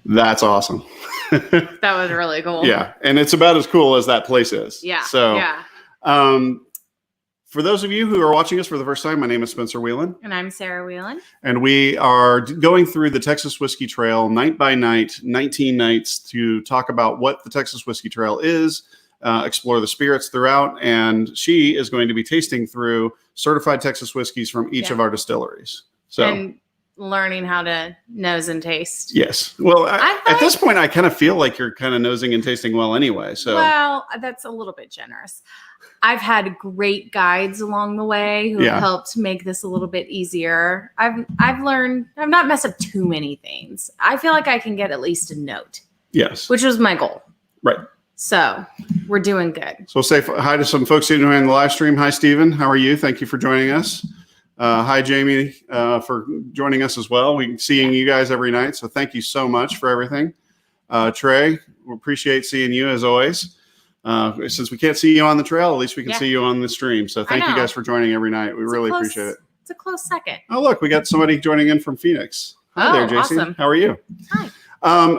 That's awesome. That was really cool. Yeah. And it's about as cool as that place is. Yeah. So, yeah. For those of you who are watching us for the first time, my name is Spencer Whelan. And I'm Sarah Whelan. And we are going through the Texas Whiskey Trail night by night, 19 nights, to talk about what the Texas Whiskey Trail is, explore the spirits throughout. And she is going to be tasting through certified Texas whiskeys from each of our distilleries. So, and learning how to nose and taste. Yes. Well, at this point, I kind of feel like you're kind of nosing and tasting well anyway. So, well, that's a little bit generous. I've had great guides along the way who have helped make this a little bit easier. I've learned I've not messed up too many things. I feel like I can get at least a note. Yes. Which was my goal. Right. So we're doing good. So we'll say hi to some folks enjoying the live stream. Hi, Stephen. How are you? Thank you for joining us. Hi, Jamie, for joining us as well. We're seeing you guys every night. So thank you so much for everything. Trey, we appreciate seeing you as always. Since we can't see you on the trail, at least we can see you on the stream. So thank you guys for joining every night. We really appreciate it. It's a close second. Oh, look, we got somebody joining in from Phoenix. Hi there, Jason. Awesome. How are you? Hi.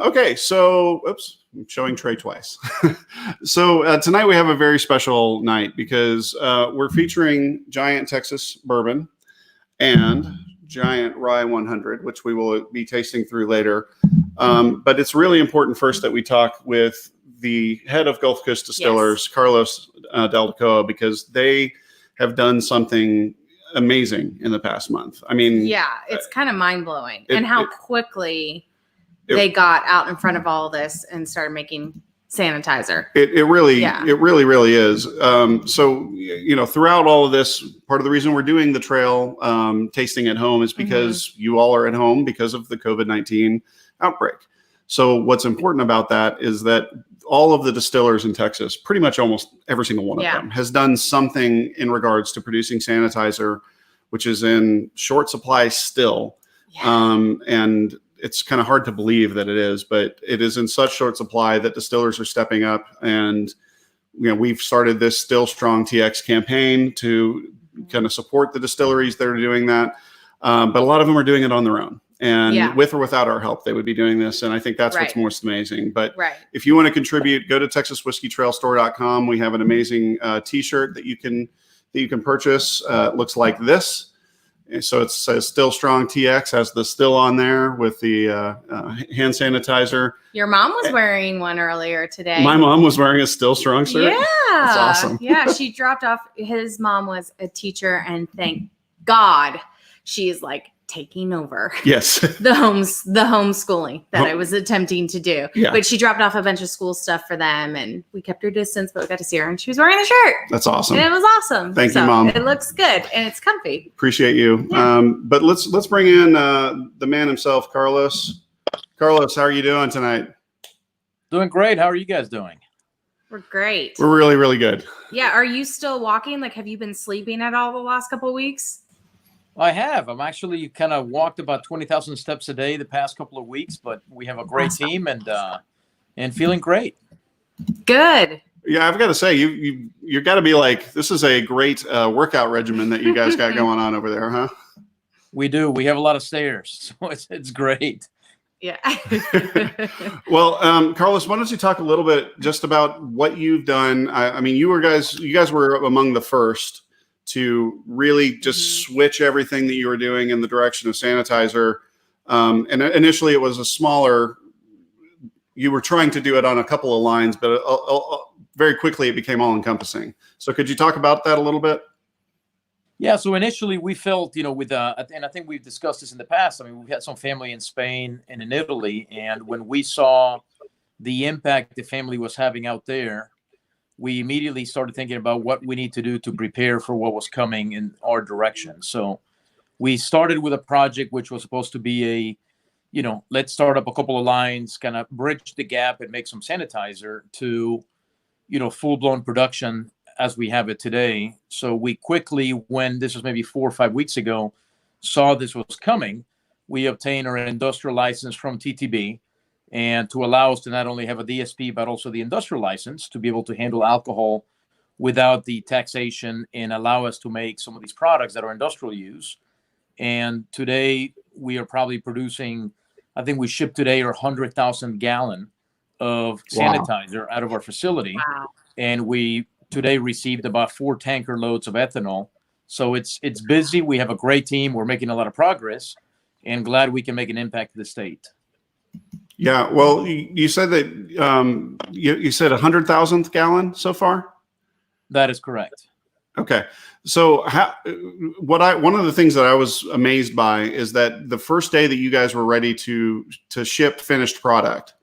Okay, so, oops, I'm showing Trey twice. So tonight we have a very special night because we're featuring Giant Texas Bourbon and Giant Rye 100, which we will be tasting through later. But it's really important first that we talk with the head of Gulf Coast Distillers, Carlos DeAldecoa, because they have done something amazing in the past month. I mean, it's kind of mind blowing, and how quickly they got out in front of all this and started making sanitizer. It really is. So, you know, throughout all of this, part of the reason we're doing the trail tasting at home is because you all are at home because of the COVID-19 outbreak. So what's important about that is that all of the distillers in Texas, pretty much almost every single one of them, has done something in regards to producing sanitizer, which is in short supply still. And it's kind of hard to believe that it is, but it is in such short supply that distillers are stepping up. And, you know, we've started this Still Strong TX campaign to kind of support the distilleries that are doing that. But a lot of them are doing it on their own. And with or without our help, they would be doing this. And I think that's what's most amazing. But if you want to contribute, go to TexasWhiskeyTrailStore.com. We have an amazing T-shirt that you can purchase. It looks like this. And so it says Still Strong TX, has the still on there with the hand sanitizer. Your mom was wearing one earlier today. My mom was wearing a Still Strong shirt. Yeah. That's awesome. Yeah, she dropped off. His mom was a teacher, and thank God she's like taking over the homeschooling that I was attempting to do. But she dropped off a bunch of school stuff for them, and we kept her distance, but we got to see her, and she was wearing the shirt. That's awesome. And it was awesome. Thank you, Mom. It looks good and it's comfy. Appreciate you. But let's bring in the man himself, Carlos. Carlos, how are you doing tonight? Doing great. How are you guys doing? We're great. We're really, really good. Yeah. Are you still walking? Like, have you been sleeping at all the last couple of weeks? I have. I'm actually kind of walked about 20,000 steps a day the past couple of weeks, but we have a great team and feeling great. Good. Yeah, I've got to say, you got to be like, this is a great workout regimen that you guys got going on over there, huh? We do. We have a lot of stairs, so it's great. Yeah. Well, Carlos, why don't you talk a little bit just about what you've done? I mean, you guys were among the first to really just switch everything that you were doing in the direction of sanitizer. And initially it was a smaller, you were trying to do it on a couple of lines, but very quickly it became all encompassing. So could you talk about that a little bit? Yeah. So initially we felt, you know, with, and I think we've discussed this in the past. I mean, we've had some family in Spain and in Italy. And when we saw the impact the family was having out there, we immediately started thinking about what we need to do to prepare for what was coming in our direction. So we started with a project which was supposed to be let's start up a couple of lines, kind of bridge the gap and make some sanitizer to, full-blown production as we have it today. So we quickly, when this was maybe 4 or 5 weeks ago, saw this was coming, we obtained our industrial license from TTB, and to allow us to not only have a DSP, but also the industrial license to be able to handle alcohol without the taxation and allow us to make some of these products that are industrial use. And today we are probably producing I think we ship today our 100,000 gallon of sanitizer out of our facility. Wow. And we today received about 4 tanker loads of ethanol. So it's busy. We have a great team. We're making a lot of progress, and glad we can make an impact to the state. Yeah. Well, you said that you said 100,000th gallon so far. That is correct. Okay. So one of the things that I was amazed by is that the first day that you guys were ready to ship finished product,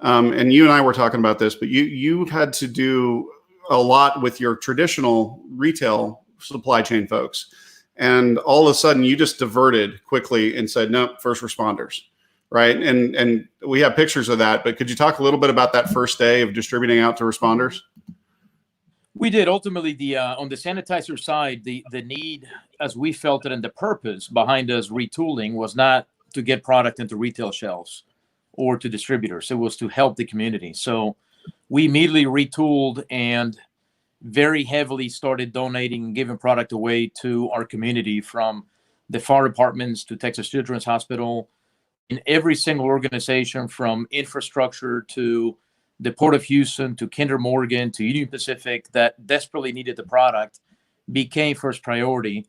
and you and I were talking about this, but you had to do a lot with your traditional retail supply chain folks. And all of a sudden you just diverted quickly and said, nope, first responders. Right. And we have pictures of that, but could you talk a little bit about that first day of distributing out to responders? We did. Ultimately, on the sanitizer side, the need, as we felt it, and the purpose behind us retooling was not to get product into retail shelves or to distributors. It was to help the community. So we immediately retooled and very heavily started donating and giving product away to our community, from the fire departments to Texas Children's Hospital, in every single organization, from infrastructure to the Port of Houston to Kinder Morgan to Union Pacific, that desperately needed the product, became first priority.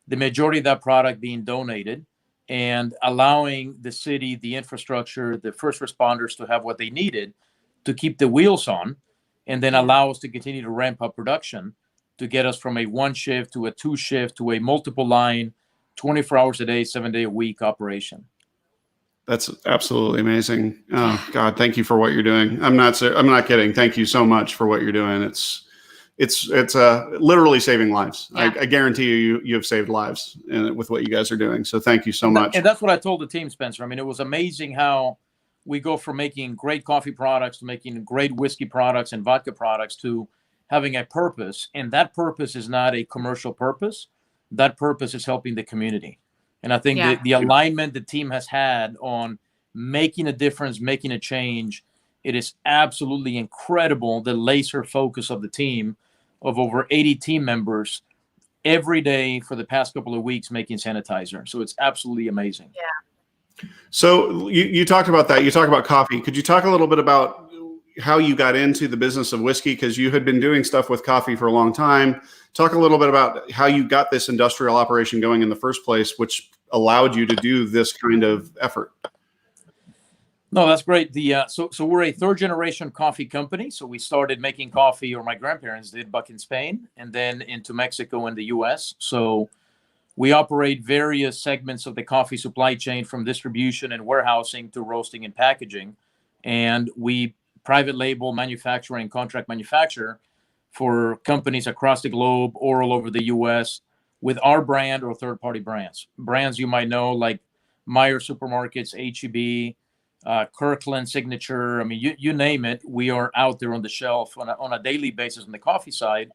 The majority of that product being donated and allowing the city, the infrastructure, the first responders to have what they needed to keep the wheels on, and then allow us to continue to ramp up production to get us from a 1 shift to a 2 shift to a multiple line, 24 hours a day, 7 day a week operation. That's absolutely amazing. Oh God, thank you for what you're doing. I'm not kidding. Thank you so much for what you're doing. It's literally saving lives. Yeah. I guarantee you have saved lives with what you guys are doing. So thank you so much. And that's what I told the team, Spencer. I mean, it was amazing how we go from making great coffee products to making great whiskey products and vodka products to having a purpose. And that purpose is not a commercial purpose. That purpose is helping the community. And I think the alignment the team has had on making a difference, making a change, it is absolutely incredible, the laser focus of the team of over 80 team members every day for the past couple of weeks making sanitizer. So it's absolutely amazing. Yeah. So you talked about that. You talked about coffee. Could you talk a little bit about how you got into the business of whiskey? Because you had been doing stuff with coffee for a long time. Talk a little bit about how you got this industrial operation going in the first place, which allowed you to do this kind of effort. No, that's great. So we're a 3rd generation coffee company. So we started making coffee, or my grandparents did, back in Spain, and then into Mexico and the US. So we operate various segments of the coffee supply chain, from distribution and warehousing to roasting and packaging. And we private label manufacture and contract manufacture for companies across the globe or all over the US with our brand or third-party brands. Brands you might know, like Meyer Supermarkets, H-E-B, Kirkland Signature. I mean, you name it, we are out there on the shelf on a daily basis. On the coffee side,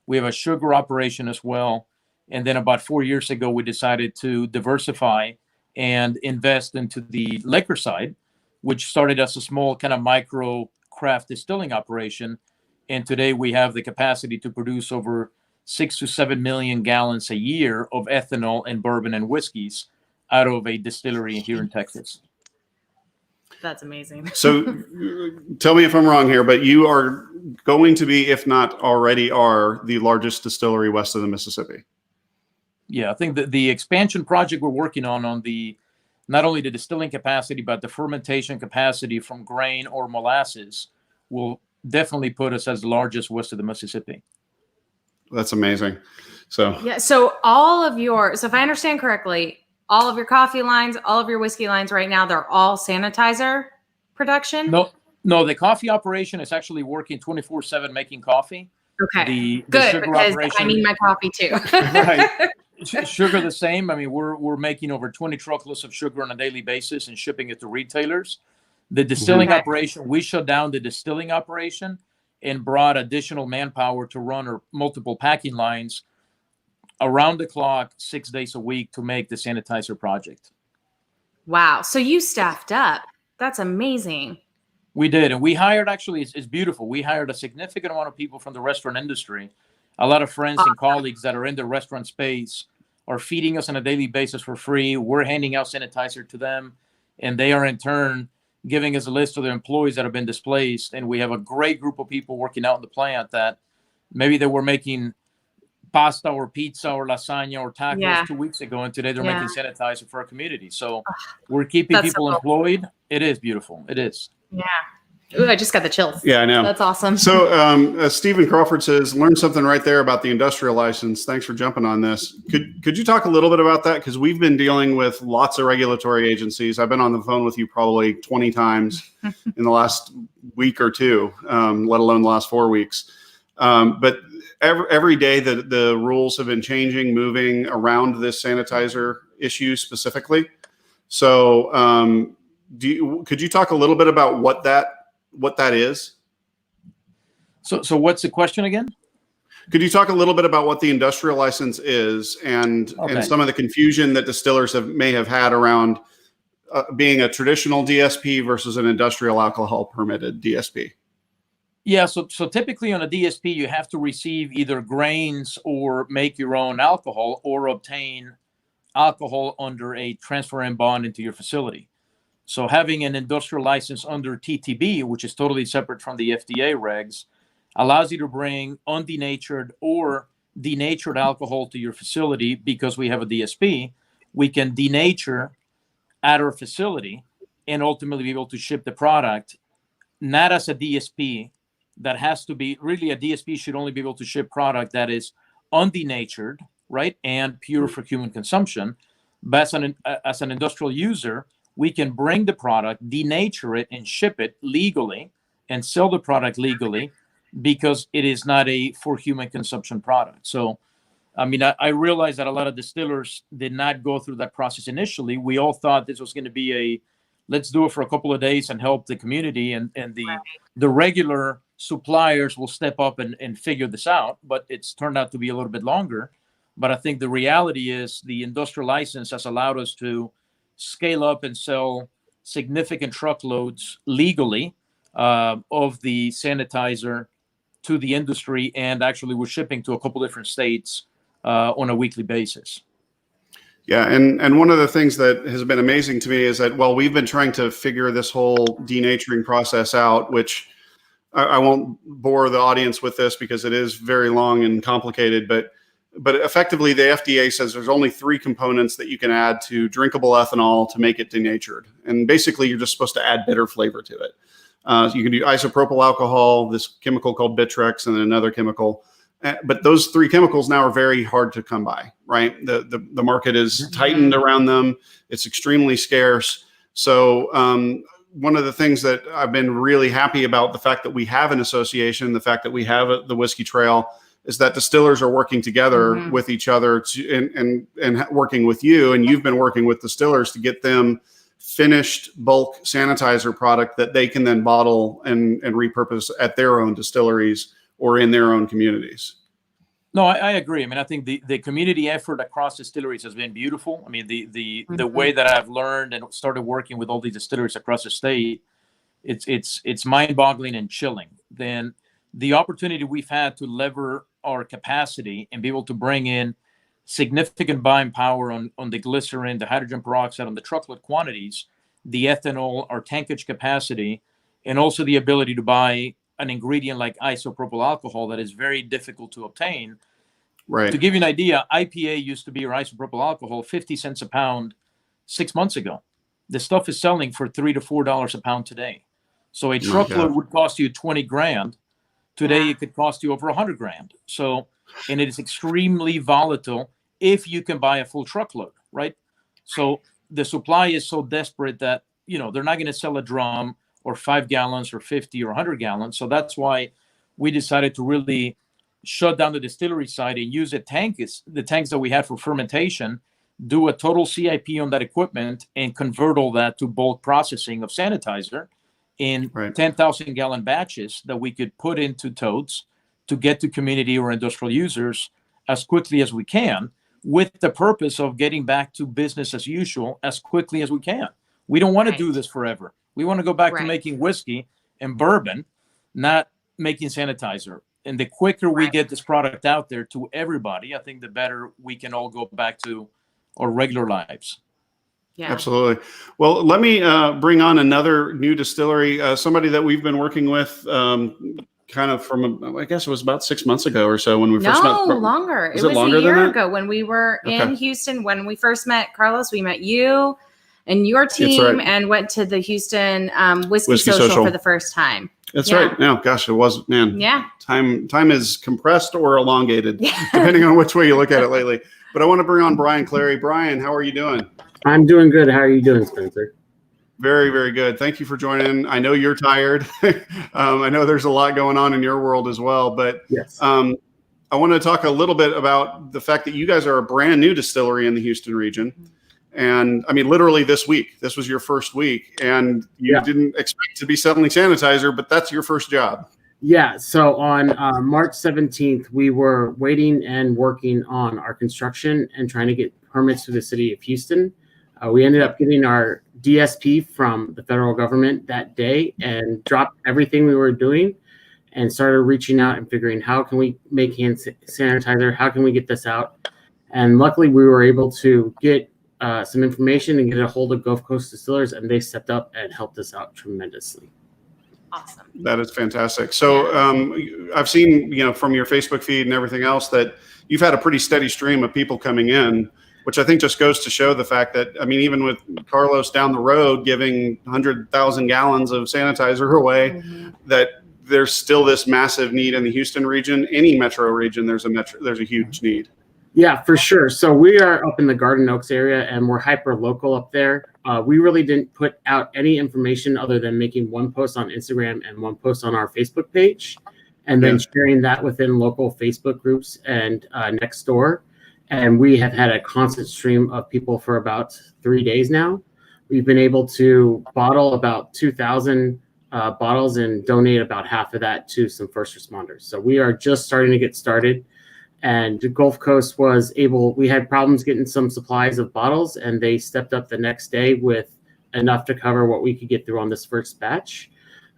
we have a sugar operation as well. And then about 4 years ago, we decided to diversify and invest into the liquor side, which started as a small kind of micro craft distilling operation. And today we have the capacity to produce over 6 to 7 million gallons a year of ethanol and bourbon and whiskeys out of a distillery here in Texas. That's amazing. So tell me if I'm wrong here, but you are going to be, if not already are, the largest distillery west of the Mississippi. Yeah, I think that the expansion project we're working on the not only the distilling capacity, but the fermentation capacity from grain or molasses will definitely put us as the largest west of the Mississippi. That's amazing. So so if I understand correctly, all of your coffee lines, all of your whiskey lines right now, they're all sanitizer production? No, the coffee operation is actually working 24/7 making coffee. Okay. The Good, sugar because operation, I need my coffee too. Right. Sugar the same. I mean, we're making over 20 truckloads of sugar on a daily basis and shipping it to retailers. The distilling operation, we shut down the distilling operation and brought additional manpower to run our multiple packing lines around the clock, 6 days a week, to make the sanitizer project. Wow. So you staffed up. That's amazing. We did. And we hired, actually, it's beautiful. We hired a significant amount of people from the restaurant industry. A lot of friends and colleagues that are in the restaurant space are feeding us on a daily basis for free. We're handing out sanitizer to them. and they are in turn giving us a list of their employees that have been displaced. And we have a great group of people working out in the plant that maybe they were making pasta or pizza or lasagna or tacos 2 weeks ago, and today they're making sanitizer for our community. So we're keeping people employed. It is beautiful. It is. Yeah. Ooh, I just got the chills. Yeah, I know. That's awesome. So Stephen Crawford says, learn something right there about the industrial license. Thanks for jumping on this. Could you talk a little bit about that? Because we've been dealing with lots of regulatory agencies. I've been on the phone with you probably 20 times in the last week or two, let alone the last 4 weeks. But every day the rules have been changing, moving around this sanitizer issue specifically. So could you talk a little bit about what that is? So what's the question again? Could you talk a little bit about what the industrial license is and some of the confusion that distillers may have had around being a traditional DSP versus an industrial alcohol permitted DSP? Yeah, so typically on a DSP, you have to receive either grains or make your own alcohol or obtain alcohol under a transfer and bond into your facility. So having an industrial license under TTB, which is totally separate from the FDA regs, allows you to bring undenatured or denatured alcohol to your facility. Because we have a DSP, we can denature at our facility and ultimately be able to ship the product, not as a DSP. That has to be really a DSP should only be able to ship product that is undenatured, right, and pure for human consumption. But as an industrial user, we can bring the product, denature it, and ship it legally and sell the product legally because it is not a for human consumption product. So, I mean, I realize that a lot of distillers did not go through that process initially. We all thought this was going to be let's do it for a couple of days and help the community, and the regular suppliers will step up and figure this out. But it's turned out to be a little bit longer. But I think the reality is the industrial license has allowed us to scale up and sell significant truckloads legally of the sanitizer to the industry. And actually we're shipping to a couple different states on a weekly basis. Yeah, and one of the things that has been amazing to me is that while we've been trying to figure this whole denaturing process out, which I won't bore the audience with this because it is very long and complicated, but effectively the FDA says there's only 3 components that you can add to drinkable ethanol to make it denatured. And basically you're just supposed to add bitter flavor to it. You can do isopropyl alcohol, this chemical called Bitrex, and then another chemical. But those 3 chemicals now are very hard to come by, right? The market is tightened around them. It's extremely scarce. So one of the things that I've been really happy about, the fact that we have an association, the fact that we have the Whiskey Trail, is that distillers are working together with each other and working with you. And you've been working with distillers to get them finished bulk sanitizer product that they can then bottle and repurpose at their own distilleries or in their own communities. No, I agree. I mean, I think the community effort across distilleries has been beautiful. I mean, the way that I've learned and started working with all these distilleries across the state, it's mind-boggling and chilling. Then the opportunity we've had to lever our capacity and be able to bring in significant buying power on the glycerin, the hydrogen peroxide, on the truckload quantities, the ethanol, our tankage capacity, and also the ability to buy an ingredient like isopropyl alcohol that is very difficult to obtain. Right. To give you an idea, IPA used to be, or isopropyl alcohol, 50 cents a pound 6 months ago. The stuff is selling for $3 to $4 a pound today. So a truckload would cost you 20 grand. Today, it could cost you over 100 grand. So, and it is extremely volatile if you can buy a full truckload, right? So the supply is so desperate that, they're not going to sell a drum or 5 gallons or 50 or 100 gallons. So that's why we decided to really shut down the distillery side and use the tanks that we had for fermentation, do a total CIP on that equipment, and convert all that to bulk processing of sanitizer in 10,000 gallon batches that we could put into totes to get to community or industrial users as quickly as we can, with the purpose of getting back to business as usual as quickly as we can. We don't want to do this forever. We want to go back to making whiskey and bourbon, not making sanitizer. And the quicker we get this product out there to everybody, I think the better we can all go back to our regular lives. Yeah. Absolutely. Well, let me bring on another new distillery, somebody that we've been working with kind of from, I guess it was about 6 months ago or so when we first met. No, longer. Was it was longer a year than that? ago when we were in Houston. When we first met Carlos, we met you and your team and went to the Houston Whiskey Social for the first time. That's right. Now, gosh, it was, man. Yeah. Time is compressed or elongated, depending on which way you look at it lately. But I want to bring on Brian Clary. Brian, how are you doing? I'm doing good. How are you doing, Spencer? Very, very good. Thank you for joining. I know you're tired. I know there's a lot going on in your world as well, but yes. I want to talk a little bit about the fact that you guys are a brand new distillery in the Houston region. And I mean, literally this week, this was your first week, and you didn't expect to be selling sanitizer, but that's your first job. Yeah. So on March 17th, we were waiting and working on our construction and trying to get permits to the city of Houston. We ended up getting our DSP from the federal government that day and dropped everything we were doing and started reaching out and figuring how can we make hand sanitizer? How can we get this out? And luckily we were able to get some information and get a hold of Gulf Coast Distillers, and they stepped up and helped us out tremendously. Awesome. That is fantastic. So I've seen, from your Facebook feed and everything else that you've had a pretty steady stream of people coming in, which I think just goes to show the fact that, I mean, even with Carlos down the road giving 100,000 gallons of sanitizer away, that there's still this massive need in the Houston region. Any metro region, there's a huge need. Yeah, for sure. So we are up in the Garden Oaks area, and we're hyper local up there. We really didn't put out any information other than making one post on Instagram and one post on our Facebook page, and then sharing that within local Facebook groups and next door. And we have had a constant stream of people for about 3 days now. We've been able to bottle about 2,000 bottles and donate about half of that to some first responders. So we are just starting to get started. And the Gulf Coast we had problems getting some supplies of bottles, and they stepped up the next day with enough to cover what we could get through on this first batch.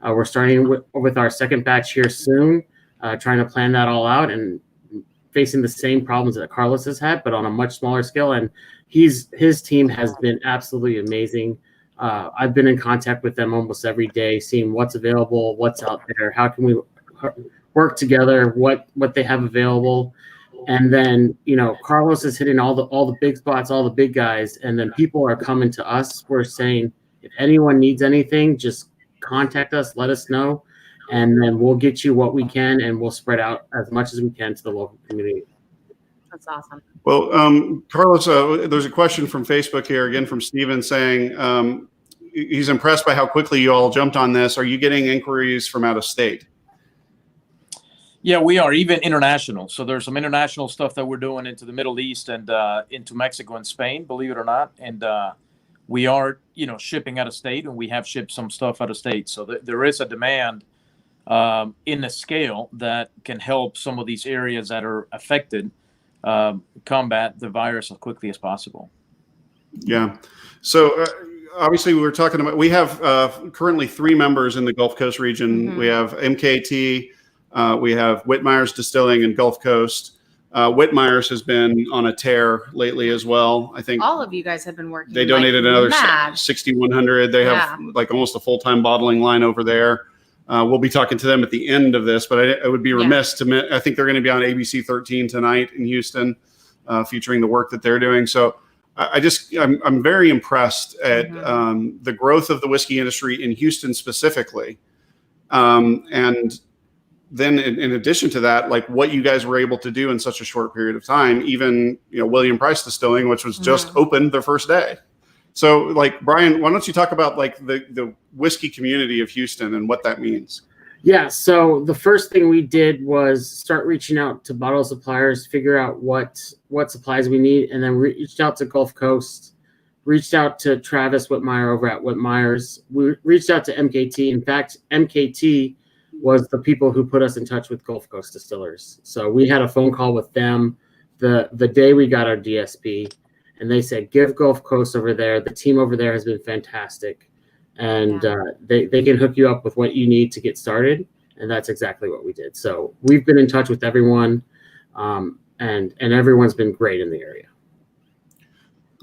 We're starting with our second batch here soon, trying to plan that all out and facing the same problems that Carlos has had, but on a much smaller scale. And his team has been absolutely amazing. I've been in contact with them almost every day, seeing what's available, what's out there, how can we work together, what they have available. And then, Carlos is hitting all the big spots, all the big guys. And then people are coming to us. We're saying, if anyone needs anything, just contact us, let us know. And then we'll get you what we can, and we'll spread out as much as we can to the local community. That's awesome. Well, Carlos, there's a question from Facebook here, again, from Steven saying he's impressed by how quickly you all jumped on this. Are you getting inquiries from out of state? Yeah, we are, even international. So there's some international stuff that we're doing into the Middle East and into Mexico and Spain, believe it or not. And we are, shipping out of state, and we have shipped some stuff out of state. So there is a demand in a scale that can help some of these areas that are affected combat the virus as quickly as possible. Yeah. So obviously we have currently 3 members in the Gulf Coast region. We have MKT, we have Whitmeyer's Distilling and Gulf Coast. Whitmeyer's has been on a tear lately as well. I think all of you guys have been working. They donated another 6,100. They have like almost a full-time bottling line over there. We'll be talking to them at the end of this, but I would be remiss I think they're going to be on ABC 13 tonight in Houston, featuring the work that they're doing. So I'm very impressed at the growth of the whiskey industry in Houston specifically. And then in addition to that, like what you guys were able to do in such a short period of time, even, William Price Distilling, which was just opened their first day. So like, Brian, why don't you talk about like the whiskey community of Houston and what that means? Yeah. So the first thing we did was start reaching out to bottle suppliers, figure out what supplies we need. And then reached out to Gulf Coast, reached out to Travis Whitmeyer over at Whitmeyer's. We reached out to MKT. In fact, MKT was the people who put us in touch with Gulf Coast Distillers. So we had a phone call with them the day we got our DSP, and they said, give Gulf Coast over there. The team over there has been fantastic. And they can hook you up with what you need to get started. And that's exactly what we did. So we've been in touch with everyone, and everyone's been great in the area.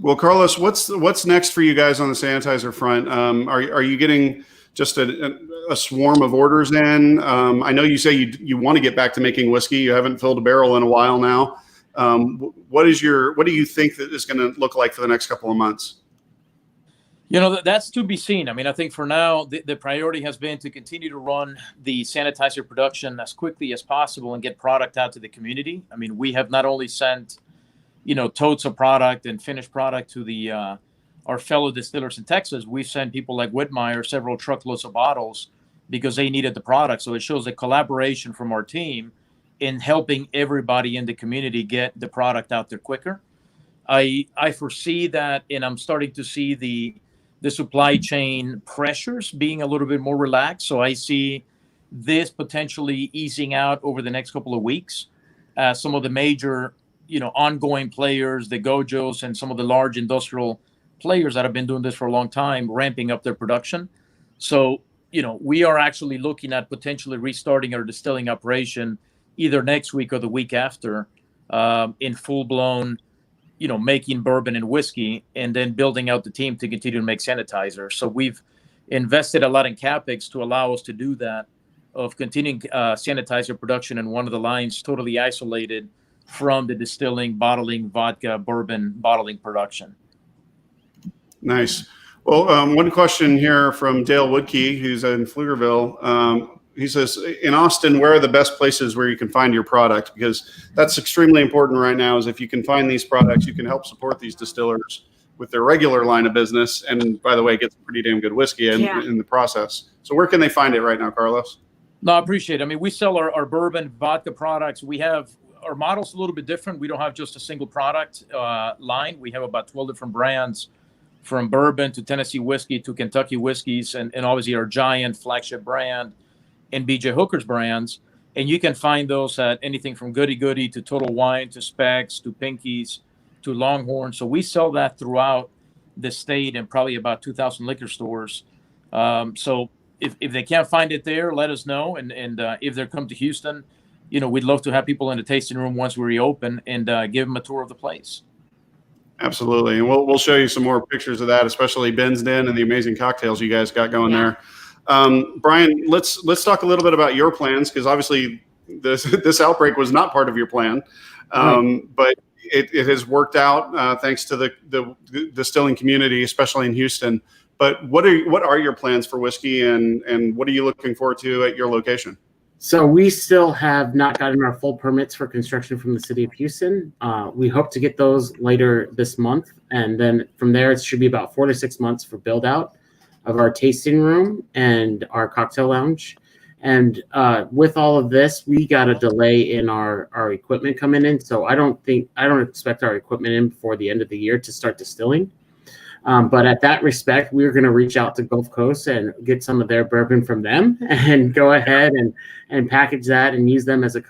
Well, Carlos, what's next for you guys on the sanitizer front? Are you getting just a swarm of orders in? I know you say you want to get back to making whiskey. You haven't filled a barrel in a while now. What do you think that is going to look like for the next couple of months? That's to be seen. I mean, I think for now, the priority has been to continue to run the sanitizer production as quickly as possible and get product out to the community. I mean, we have not only sent, totes of product and finished product to our fellow distillers in Texas. We've sent people like Whitmire several truckloads of bottles because they needed the product. So it shows the collaboration from our team in helping everybody in the community get the product out there quicker. I foresee that, and I'm starting to see the supply chain pressures being a little bit more relaxed. So I see this potentially easing out over the next couple of weeks. Some of the major, ongoing players, the Gojos and some of the large industrial players that have been doing this for a long time, ramping up their production. So, we are actually looking at potentially restarting our distilling operation either next week or the week after, in full blown, making bourbon and whiskey, and then building out the team to continue to make sanitizer. So we've invested a lot in CapEx to allow us to do that, of continuing sanitizer production in one of the lines, totally isolated from the distilling, bottling, vodka, bourbon, bottling production. Nice. Well, one question here from Dale Woodkey, who's in Pflugerville. He says, in Austin, where are the best places where you can find your product? Because that's extremely important right now, is if you can find these products, you can help support these distillers with their regular line of business. And by the way, get some pretty damn good whiskey in the process. So where can they find it right now, Carlos? No, I appreciate it. I mean, we sell our bourbon, vodka products. We have our model's a little bit different. We don't have just a single product line. We have about 12 different brands, from bourbon to Tennessee whiskey to Kentucky whiskeys, and obviously our Giant flagship brand and BJ Hooker's brands. And you can find those at anything from Goody Goody to Total Wine to Specs to Pinkies to Longhorn. So we sell that throughout the state and probably about 2,000 liquor stores. So if they can't find it there, let us know. And if they come to Houston, we'd love to have people in the tasting room once we reopen and give them a tour of the place. Absolutely. And we'll show you some more pictures of that, especially Ben's Den and the amazing cocktails you guys got going there. Brian, let's talk a little bit about your plans, because obviously this outbreak was not part of your plan, but it has worked out thanks to the distilling community, especially in Houston. But what are your plans for whiskey, and what are you looking forward to at your location? So we still have not gotten our full permits for construction from the city of Houston. We hope to get those later this month, and then from there it should be about 4 to 6 months for build out of our tasting room and our cocktail lounge. And with all of this, we got a delay in our equipment coming in. So I don't expect our equipment in before the end of the year to start distilling. But at that respect, we're going to reach out to Gulf Coast and get some of their bourbon from them and go ahead and package that and use them as a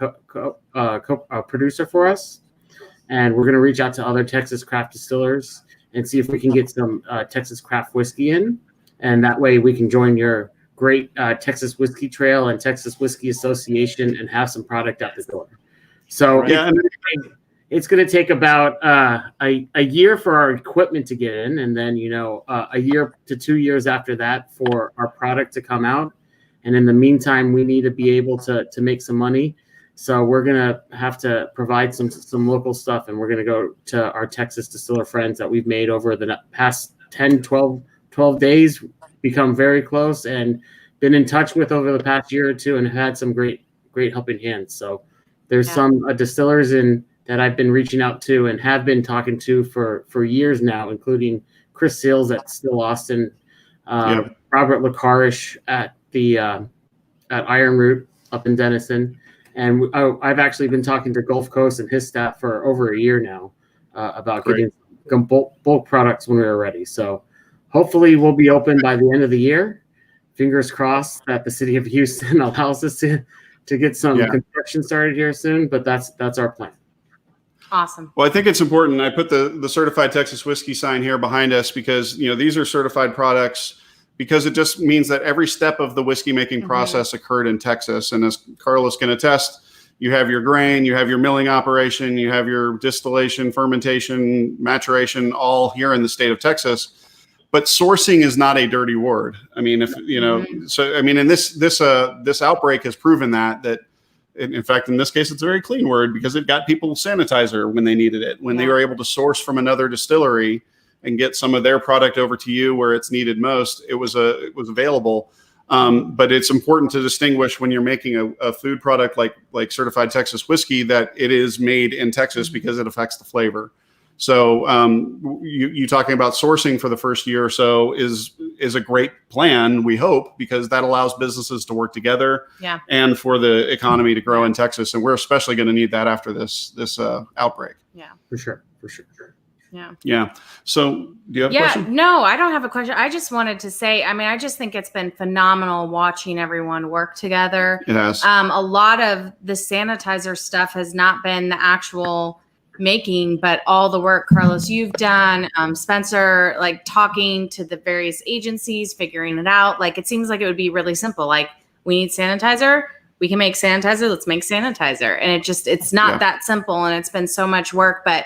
producer for us. And we're going to reach out to other Texas craft distillers and see if we can get some Texas craft whiskey in. And that way we can join your great Texas Whiskey Trail and Texas Whiskey Association and have some product out the door. So it's going to take about a year for our equipment to get in, and then a year to 2 years after that for our product to come out. And in the meantime, we need to be able to make some money. So we're going to have to provide some local stuff, and we're going to go to our Texas distiller friends that we've made over the past 10, 12 days, become very close and been in touch with over the past year or two, and had some great helping hands. So there's some distillers that I've been reaching out to and have been talking to for years now, including Chris Seals at Still Austin, Robert LaCarish at Iron Root up in Denison. And I've actually been talking to Gulf Coast and his staff for over a year now about getting bulk products when we were ready. So hopefully we'll be open by the end of the year. Fingers crossed that the city of Houston allows us to get some construction started here soon, but that's our plan. Awesome. Well, I think it's important. I put the Certified Texas Whiskey sign here behind us because, these are certified products, because it just means that every step of the whiskey making process occurred in Texas. And as Carlos can attest, you have your grain, you have your milling operation, you have your distillation, fermentation, maturation, all here in the state of Texas. But sourcing is not a dirty word. I mean, if you know, so I mean, and this outbreak has proven that in fact, in this case, it's a very clean word because it got people sanitizer when they needed it, when they were able to source from another distillery and get some of their product over to you where it's needed most. It was available. But it's important to distinguish when you're making a food product like certified Texas whiskey that it is made in Texas because it affects the flavor. So you talking about sourcing for the first year or so is a great plan, we hope, because that allows businesses to work together and for the economy to grow in Texas. And we're especially going to need that after this outbreak. Yeah, for sure. Yeah. Yeah. So do you have a question? No, I don't have a question. I just wanted to say, I mean, I just think it's been phenomenal watching everyone work together. It has. A lot of the sanitizer stuff has not been the actual making, but all the work, Carlos, you've done, Spencer, like talking to the various agencies, figuring it out. Like, it seems like it would be really simple. Like, we need sanitizer. We can make sanitizer. Let's make sanitizer. And it's not that simple. And it's been so much work, but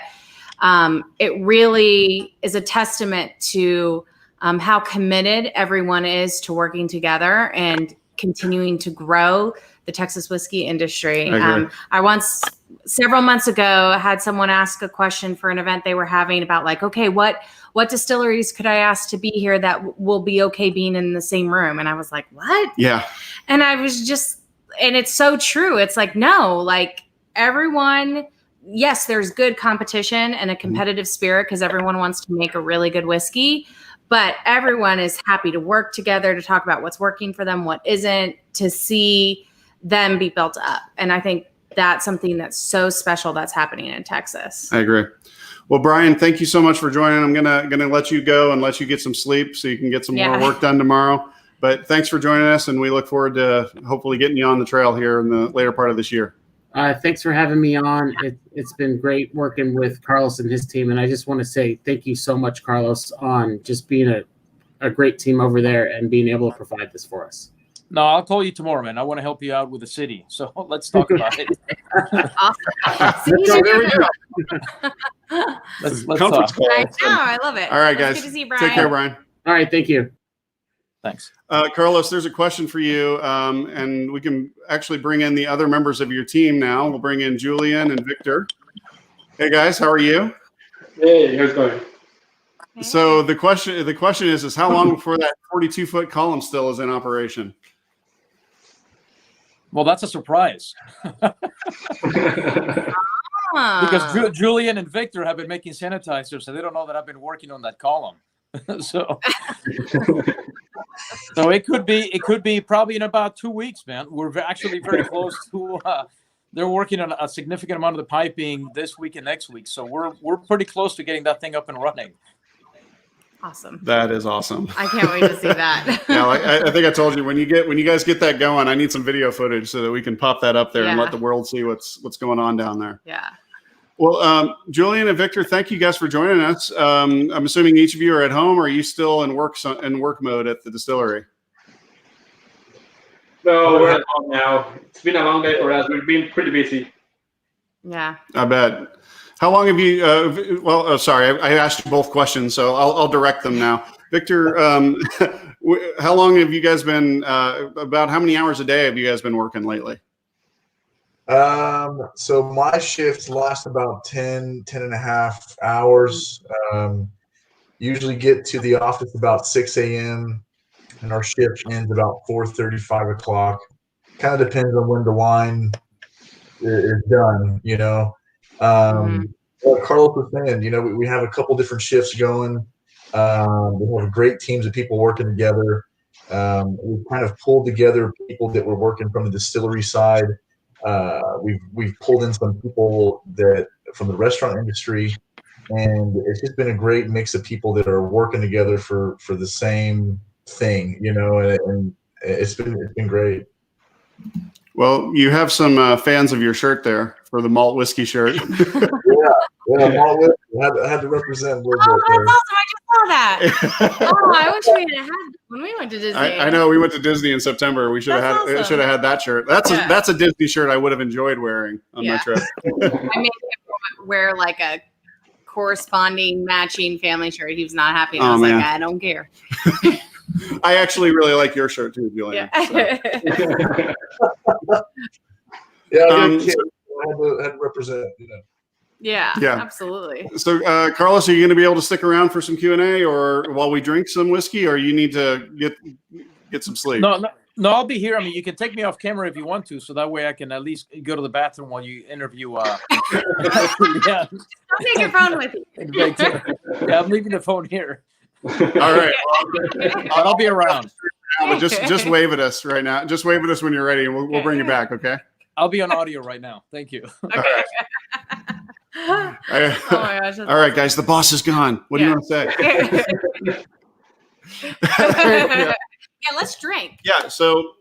it really is a testament to how committed everyone is to working together and continuing to grow the Texas whiskey industry. I once, several months ago, had someone ask a question for an event they were having about like, okay, what distilleries could I ask to be here that will be okay being in the same room? And I was like, what? Yeah. And I was just, and it's so true. It's like, no, like everyone, yes, there's good competition and a competitive spirit because everyone wants to make a really good whiskey, but everyone is happy to work together to talk about what's working for them, what isn't, to see them be built up. And I think that's something that's so special that's happening in Texas. I agree. Well, Brian, thank you so much for joining. I'm gonna let you go and let you get some sleep so you can get some more work done tomorrow. But thanks for joining us, and we look forward to hopefully getting you on the trail here in the later part of this year. Thanks for having me on. It's been great working with Carlos and his team. And I just want to say thank you so much, Carlos, on just being a great team over there and being able to provide this for us. No, I'll call you tomorrow, man. I want to help you out with the city. So let's talk about it. Let's conference call. I know. I love it. All right, guys. Good to see you, Brian. Take care, Brian. All right. Thank you. Thanks. Carlos, there's a question for you, and we can actually bring in the other members of your team now. We'll bring in Julian and Victor. Hey, guys, how are you? Hey, how's it going? So the question is how long before that 42-foot column still is in operation? Well, that's a surprise. Because Julian and Victor have been making sanitizer, so they don't know that I've been working on that column. So it could be probably in about 2 weeks, man. We're actually very close to. They're working on a significant amount of the piping this week and next week, so we're pretty close to getting that thing up and running. Awesome. That is awesome. I can't wait to see that. Yeah, I think I told you when you guys get that going, I need some video footage so that we can pop that up there and let the world see what's going on down there. Yeah. Well, Julian and Victor, thank you guys for joining us. I'm assuming each of you are at home, or are you still in work mode at the distillery? No, we're at home now. It's been a long day for us. We've been pretty busy. Yeah. I bet. How long have you? Sorry, I asked you both questions, so I'll direct them now. Victor, how long have you guys been? About how many hours a day have you guys been working lately? So my shifts last about 10 and a half hours. Usually get to the office about 6 a.m. and our shift ends about 4:30, 5 o'clock. Kind of depends on when the wine is done, you know. What Carlos was saying, you know, we have a couple different shifts going. We have great teams of people working together. We've kind of pulled together people that were working from the distillery side. We've pulled in some people that from the restaurant industry, and it's just been a great mix of people that are working together for the same thing, you know, and it's been great. Well, you have some fans of your shirt there for the malt whiskey shirt. yeah, malt whiskey. I had to represent a little bit there. That's awesome. I just saw that. Oh, I wish we had when we went to Disney. I know we went to Disney in September. We should have had awesome. should have had that shirt. That's a Disney shirt I would have enjoyed wearing on my trip. I made him wear like a corresponding matching family shirt. He was not happy. And I was like, I don't care. I actually really like your shirt too, Julian. Yeah. So. Yeah, I had to represent. Yeah, absolutely. So, Carlos, are you going to be able to stick around for some Q&A, or while we drink some whiskey, or you need to get some sleep? No, I'll be here. I mean, you can take me off camera if you want to, so that way I can at least go to the bathroom while you interview. Yeah. I'll take your phone with you. Yeah, I'm leaving the phone here. All right. I'll be around. Just wave at us right now. Just wave at us when you're ready, and we'll bring you back, okay? I'll be on audio right now. Thank you. Okay. Oh my gosh. All right, guys, the boss is gone. What do you want to say? Yeah, let's drink. Yeah. So,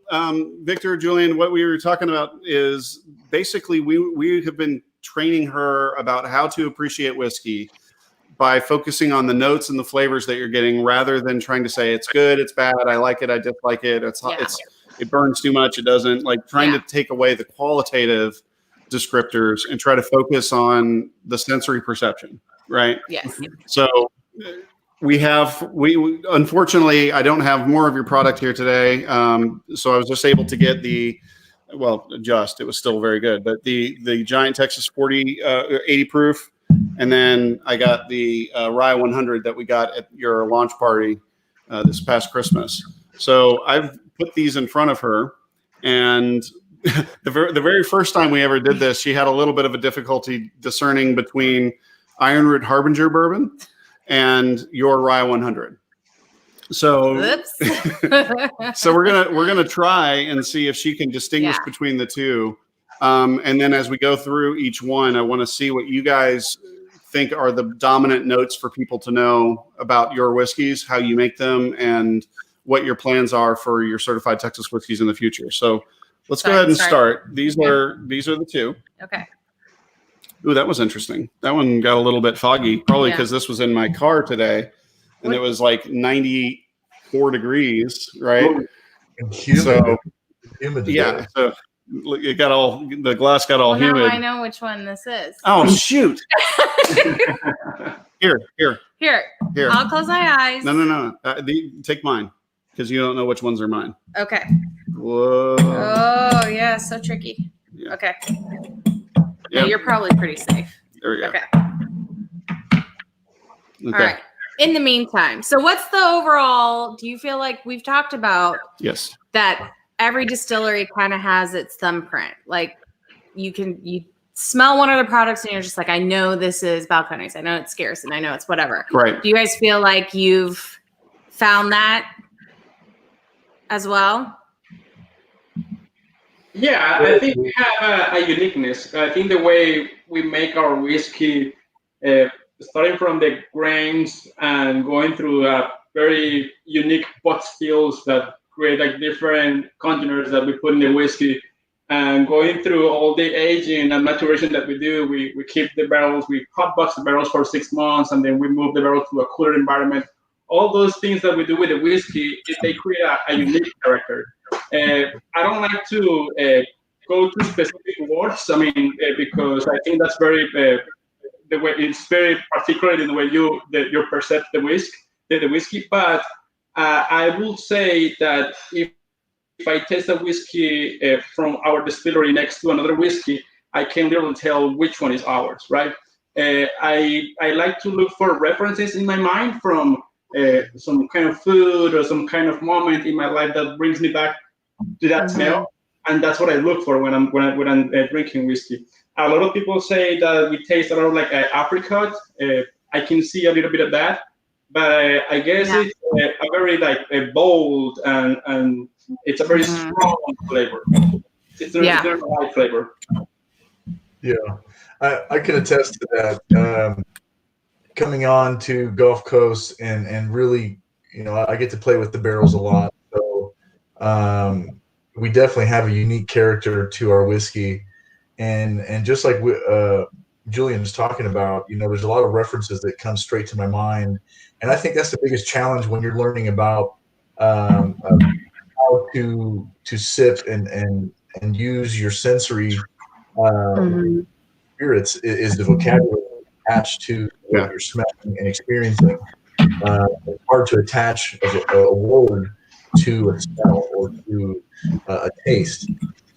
Victor, Julian, what we were talking about is basically we have been training her about how to appreciate whiskey by focusing on the notes and the flavors that you're getting, rather than trying to say it's good, it's bad, I like it, I dislike it, it burns too much, it doesn't. Like trying to take away the qualitative descriptors and try to focus on the sensory perception, right? Yes. So we unfortunately, I don't have more of your product here today. So I was just able to get it was still very good, but the Giant Texas 80 proof. And then I got the Rye 100 that we got at your launch party this past Christmas. So I've put these in front of her, and the very first time we ever did this, she had a little bit of a difficulty discerning between Iron Root Harbinger bourbon and your Rye 100. So, so we're gonna try and see if she can distinguish between the two. And then as we go through each one, I want to see what you guys think are the dominant notes for people to know about your whiskeys, how you make them, and what your plans are for your certified Texas whiskeys in the future. So let's go ahead and start. These are the two. Okay. Ooh, that was interesting. That one got a little bit foggy, probably because this was in my car today, and it was like 94 degrees, right? And humid. So humid yeah, so the glass got all humid. Now I know which one this is. Oh shoot! Here. I'll close my eyes. No. Take mine, because you don't know which ones are mine. Okay. Whoa. Oh yeah, so tricky. Yeah. Okay. Yeah, you're probably pretty safe. There we go. Okay. All right. In the meantime, so what's the overall? Do you feel like we've talked about? Yes. That every distillery kind of has its thumbprint. Like you smell one of the products and you're just like, I know this is Balcones. I know it's scarce and I know it's whatever. Right. Do you guys feel like you've found that as well? Yeah, I think we have a uniqueness. I think the way we make our whiskey, starting from the grains and going through very unique pot stills that create like different containers that we put in the whiskey, and going through all the aging and maturation that we do, we keep the barrels, we hot box the barrels for 6 months, and then we move the barrels to a cooler environment. All those things that we do with the whiskey, they create a unique character. I don't like to go to specific words. I mean, because I think that's very the way it's very particular in the way you perceive the whiskey. But I will say that if I taste a whiskey from our distillery next to another whiskey, I can literally tell which one is ours, right? I like to look for references in my mind from some kind of food or some kind of moment in my life that brings me back to that smell, and that's what I look for when I'm drinking whiskey. A lot of people say that we taste a lot of like apricot. I can see a little bit of that, but I guess it's a very like a bold and it's a very strong flavor. It's a light flavor. Yeah, I can attest to that. Coming on to Gulf Coast and really, I get to play with the barrels a lot. So we definitely have a unique character to our whiskey. And just like Julian is talking about, there's a lot of references that come straight to my mind, and I think that's the biggest challenge when you're learning about how to sip and use your sensory spirits is the vocabulary attached to what you're smelling and experiencing. It's hard to attach a word to a smell or to a taste.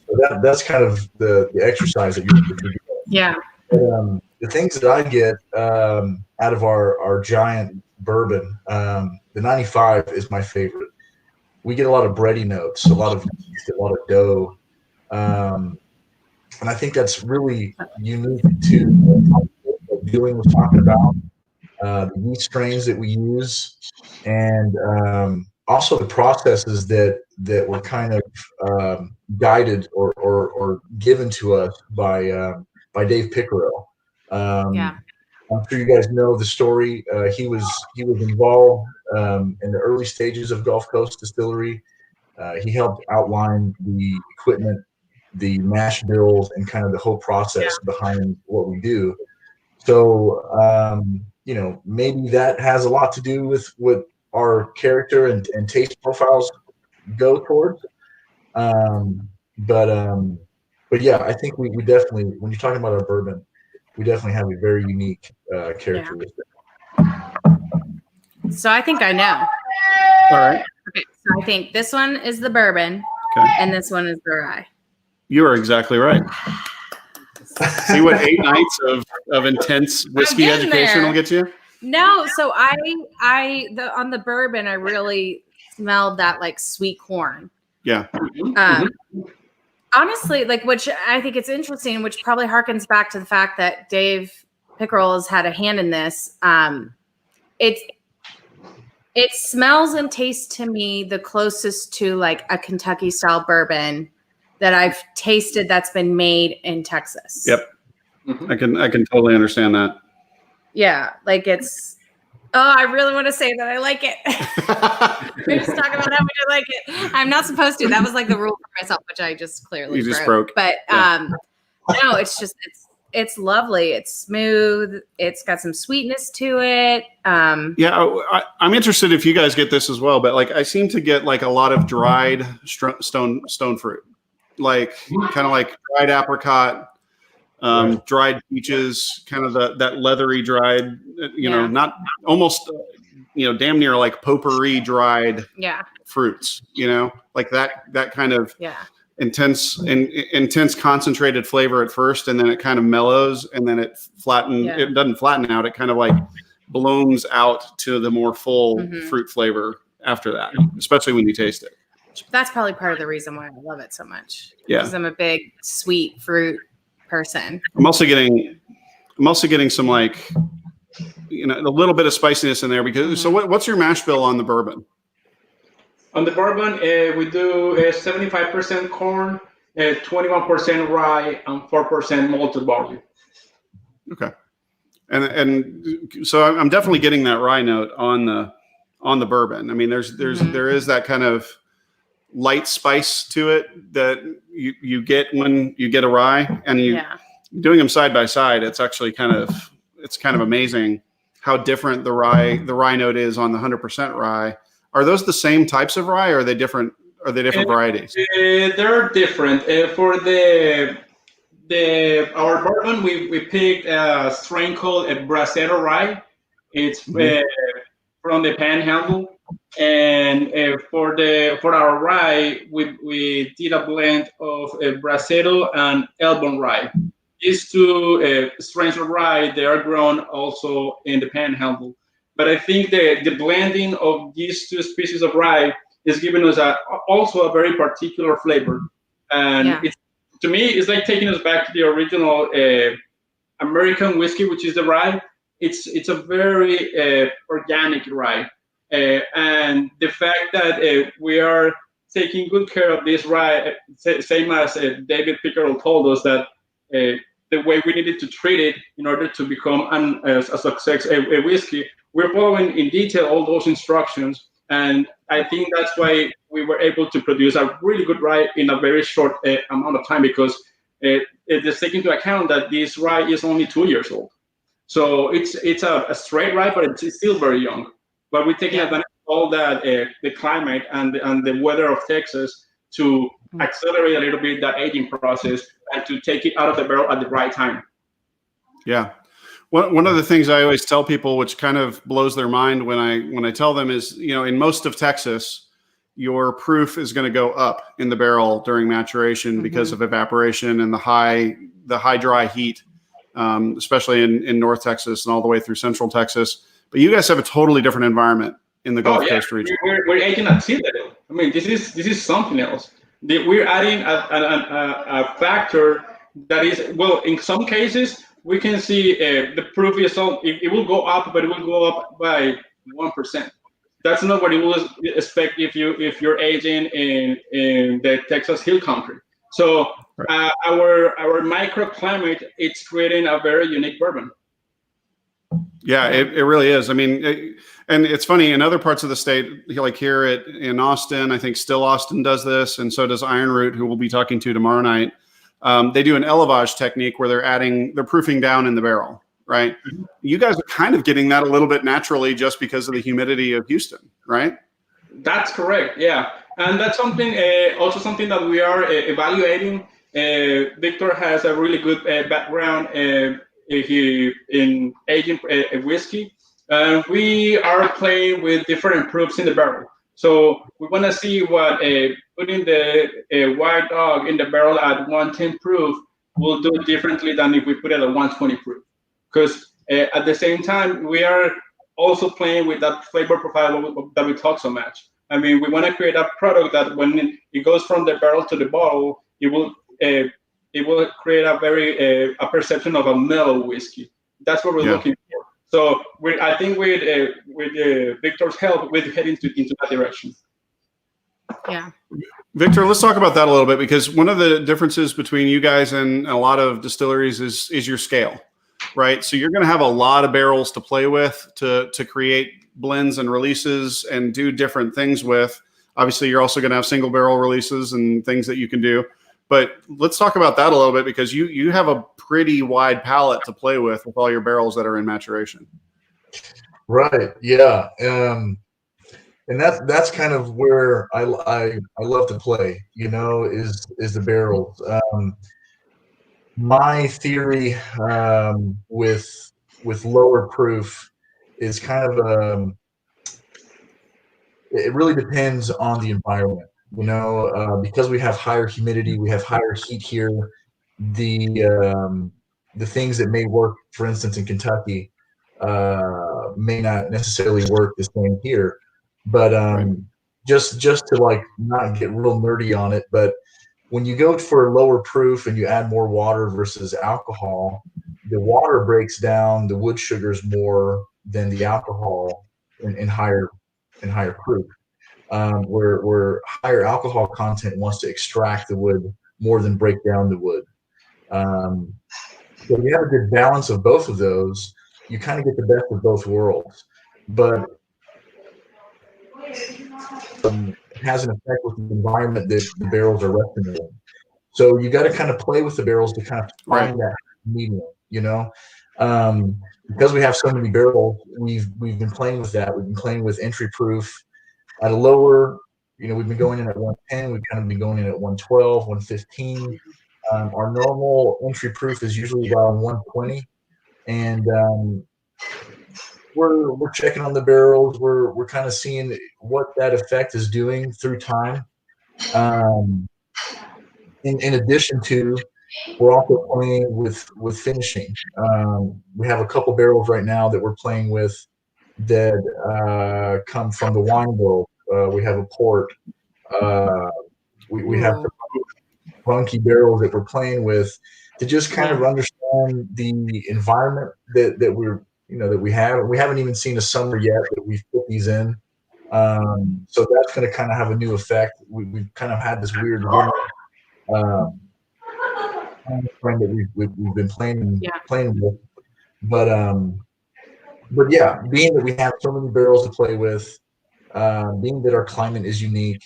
So that's kind of the exercise that you're doing. Yeah. The things that I get out of our Giant bourbon, the 95 is my favorite. We get a lot of bready notes, a lot of yeast, a lot of dough. And I think that's really unique to what Julian was talking about, the yeast strains that we use, and also the processes that were kind of guided or given to us by Dave Pickerel. I'm sure you guys know the story. He was involved in the early stages of Gulf Coast Distillery. He helped outline the equipment, the mash bills, and kind of the whole process behind what we do. So, maybe that has a lot to do with what our character and taste profiles go towards. But yeah, I think we definitely, when you're talking about our bourbon, we definitely have a very unique characteristic. So I think I know. All right. Okay, so I think this one is the bourbon, and this one is the rye. You are exactly right. See what 8 nights of intense whiskey education will get you? No, so on the bourbon, I really smelled that like sweet corn. Yeah. Honestly, which I think it's interesting, which probably harkens back to the fact that Dave Pickerel has had a hand in this. It smells and tastes to me the closest to like a Kentucky style bourbon that I've tasted that's been made in Texas. Yep. I can totally understand that. Yeah. I really want to say that I like it. We're just talking about how much I like it. I'm not supposed to. That was like the rule for myself, which I just clearly broke. But no, it's lovely. It's smooth. It's got some sweetness to it. I'm interested if you guys get this as well, but I seem to get a lot of dried stone fruit, kind of like dried apricot, dried peaches, kind of that leathery dried, not almost, damn near like potpourri dried fruits, that kind of intense concentrated flavor at first, and then it kind of mellows, and then it doesn't flatten out. It kind of blooms out to the more full fruit flavor after that, especially when you taste it. That's probably part of the reason why I love it so much. Yeah. Because I'm a big sweet fruit person. I'm also getting some a little bit of spiciness in there because. So what's your mash bill on the bourbon? On the bourbon, we do 75% corn, 21% rye, and 4% malted barley. Okay, and so I'm definitely getting that rye note on the bourbon. I mean, there is that kind of light spice to it that you get when you get a rye, and doing them side by side, it's actually kind of amazing how different the rye note is on the 100% rye. Are those the same types of rye, or are they different? Are they different varieties? They're different. For our bourbon, we picked a strain called a Bracero rye. It's from the Panhandle, and for our rye, we did a blend of Bracero and Elbon rye. These two strains of rye, they are grown also in the Panhandle. But I think the blending of these two species of rye is giving us also a very particular flavor. And to me, it's like taking us back to the original American whiskey, which is the rye. It's a very organic rye. And the fact that we are taking good care of this rye, same as David Pickerel told us that the way we needed to treat it in order to become a success, a whiskey, we're following in detail all those instructions, and I think that's why we were able to produce a really good rye in a very short amount of time, because Just take into account that this rye is only 2 years old. So it's a straight rye, but it's still very young. But we're taking advantage of all that, the climate and the weather of Texas to accelerate a little bit that aging process and to take it out of the barrel at the right time. Yeah. One of the things I always tell people, which kind of blows their mind when I tell them, is, in most of Texas, your proof is going to go up in the barrel during maturation because of evaporation and the high dry heat, especially in North Texas and all the way through Central Texas. But you guys have a totally different environment in the Gulf Coast region. We're aging at sea level. I mean, this is something else. We're adding a factor that is, well, in some cases, we can see the proof is it will go up, but it will go up by 1%. That's not what you will expect if you're aging in the Texas Hill Country. So our microclimate, it's creating a very unique bourbon. Yeah, it really is. I mean, and it's funny, in other parts of the state, like here in Austin, I think Still Austin does this, and so does Iron Root, who we'll be talking to tomorrow night. They do an élevage technique where they're proofing down in the barrel, right? Mm-hmm. You guys are kind of getting that a little bit naturally just because of the humidity of Houston, right? That's correct, yeah. And that's something that we are evaluating. Victor has a really good background in aging whiskey. We are playing with different proofs in the barrel. So we want to see what putting the white dog in the barrel at 110 proof will do differently than if we put it at 120 proof. Because at the same time, we are also playing with that flavor profile that we talk so much. I mean, we want to create a product that when it goes from the barrel to the bottle, it will create a perception of a mellow whiskey. That's what we're looking for. So I think with Victor's help, we're heading into that direction. Yeah. Victor, let's talk about that a little bit, because one of the differences between you guys and a lot of distilleries is your scale, right? So you're going to have a lot of barrels to play with to create blends and releases and do different things with. Obviously, you're also going to have single barrel releases and things that you can do. But let's talk about that a little bit, because you have a pretty wide palette to play with all your barrels that are in maturation. Right. Yeah. And that's kind of where I love to play, is the barrels. My theory with lower proof is kind of it really depends on the environment. Because we have higher humidity, we have higher heat here. The things that may work, for instance, in Kentucky, may not necessarily work the same here. But just to like not get real nerdy on it, but when you go for lower proof and you add more water versus alcohol, the water breaks down the wood sugars more than the alcohol in higher proof. Where higher alcohol content wants to extract the wood more than break down the wood. So you have a good balance of both of those. You kind of get the best of both worlds, but it has an effect with the environment that the barrels are resting in. So you got to kind of play with the barrels to kind of find that medium, because we have so many barrels, we've been playing with that. We've been playing with entry proof at a lower, we've been going in at 110. We've kind of been going in at 112, 115. Our normal entry proof is usually around 120, and we're checking on the barrels. We're kind of seeing what that effect is doing through time. In addition to, we're also playing with finishing. We have a couple barrels right now that we're playing with that come from the wine world. We have a port. We have some funky barrels that we're playing with to just kind of understand the environment that we're that we have. We haven't even seen a summer yet that we've put these in. So that's going to kind of have a new effect. We've kind of had this weird that we've been playing with, but yeah, being that we have so many barrels to play with, being that our climate is unique,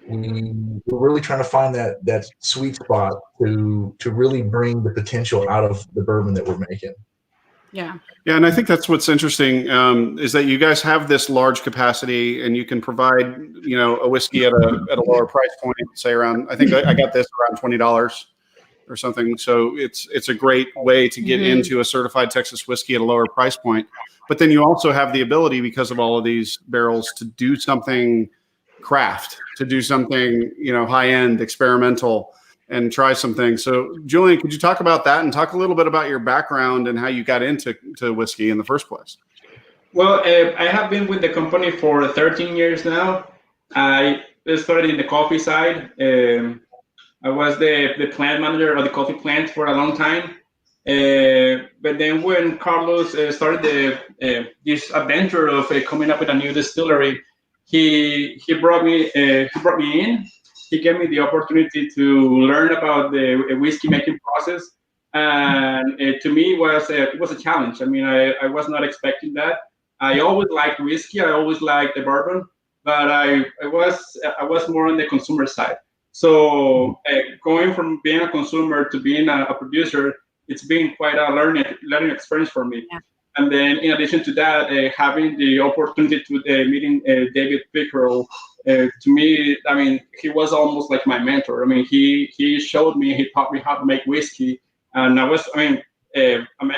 we're really trying to find that sweet spot to really bring the potential out of the bourbon that we're making. Yeah. Yeah, and I think that's what's interesting is that you guys have this large capacity, and you can provide, a whiskey at a lower price point, say around. I think I got this around $20 or something. So it's a great way to get into a certified Texas whiskey at a lower price point. But then you also have the ability, because of all of these barrels, to do something craft, to do something, high end, experimental, and try some things. So, Julian, could you talk about that and talk a little bit about your background and how you got into whiskey in the first place? Well, I have been with the company for 13 years now. I started in the coffee side. I was the plant manager of the coffee plant for a long time. But then when Carlos started this adventure of coming up with a new distillery, he brought me in. He gave me the opportunity to learn about the whiskey making process, and to me it was a challenge. I mean, I was not expecting that. I always liked whiskey. I always liked the bourbon, but I was more on the consumer side. So going from being a consumer to being a producer, it's been quite a learning experience for me. Yeah. And then in addition to that, having the opportunity to meeting David Pickerel, to me, I mean, he was almost like my mentor. I mean, he showed me, he taught me how to make whiskey, and I'm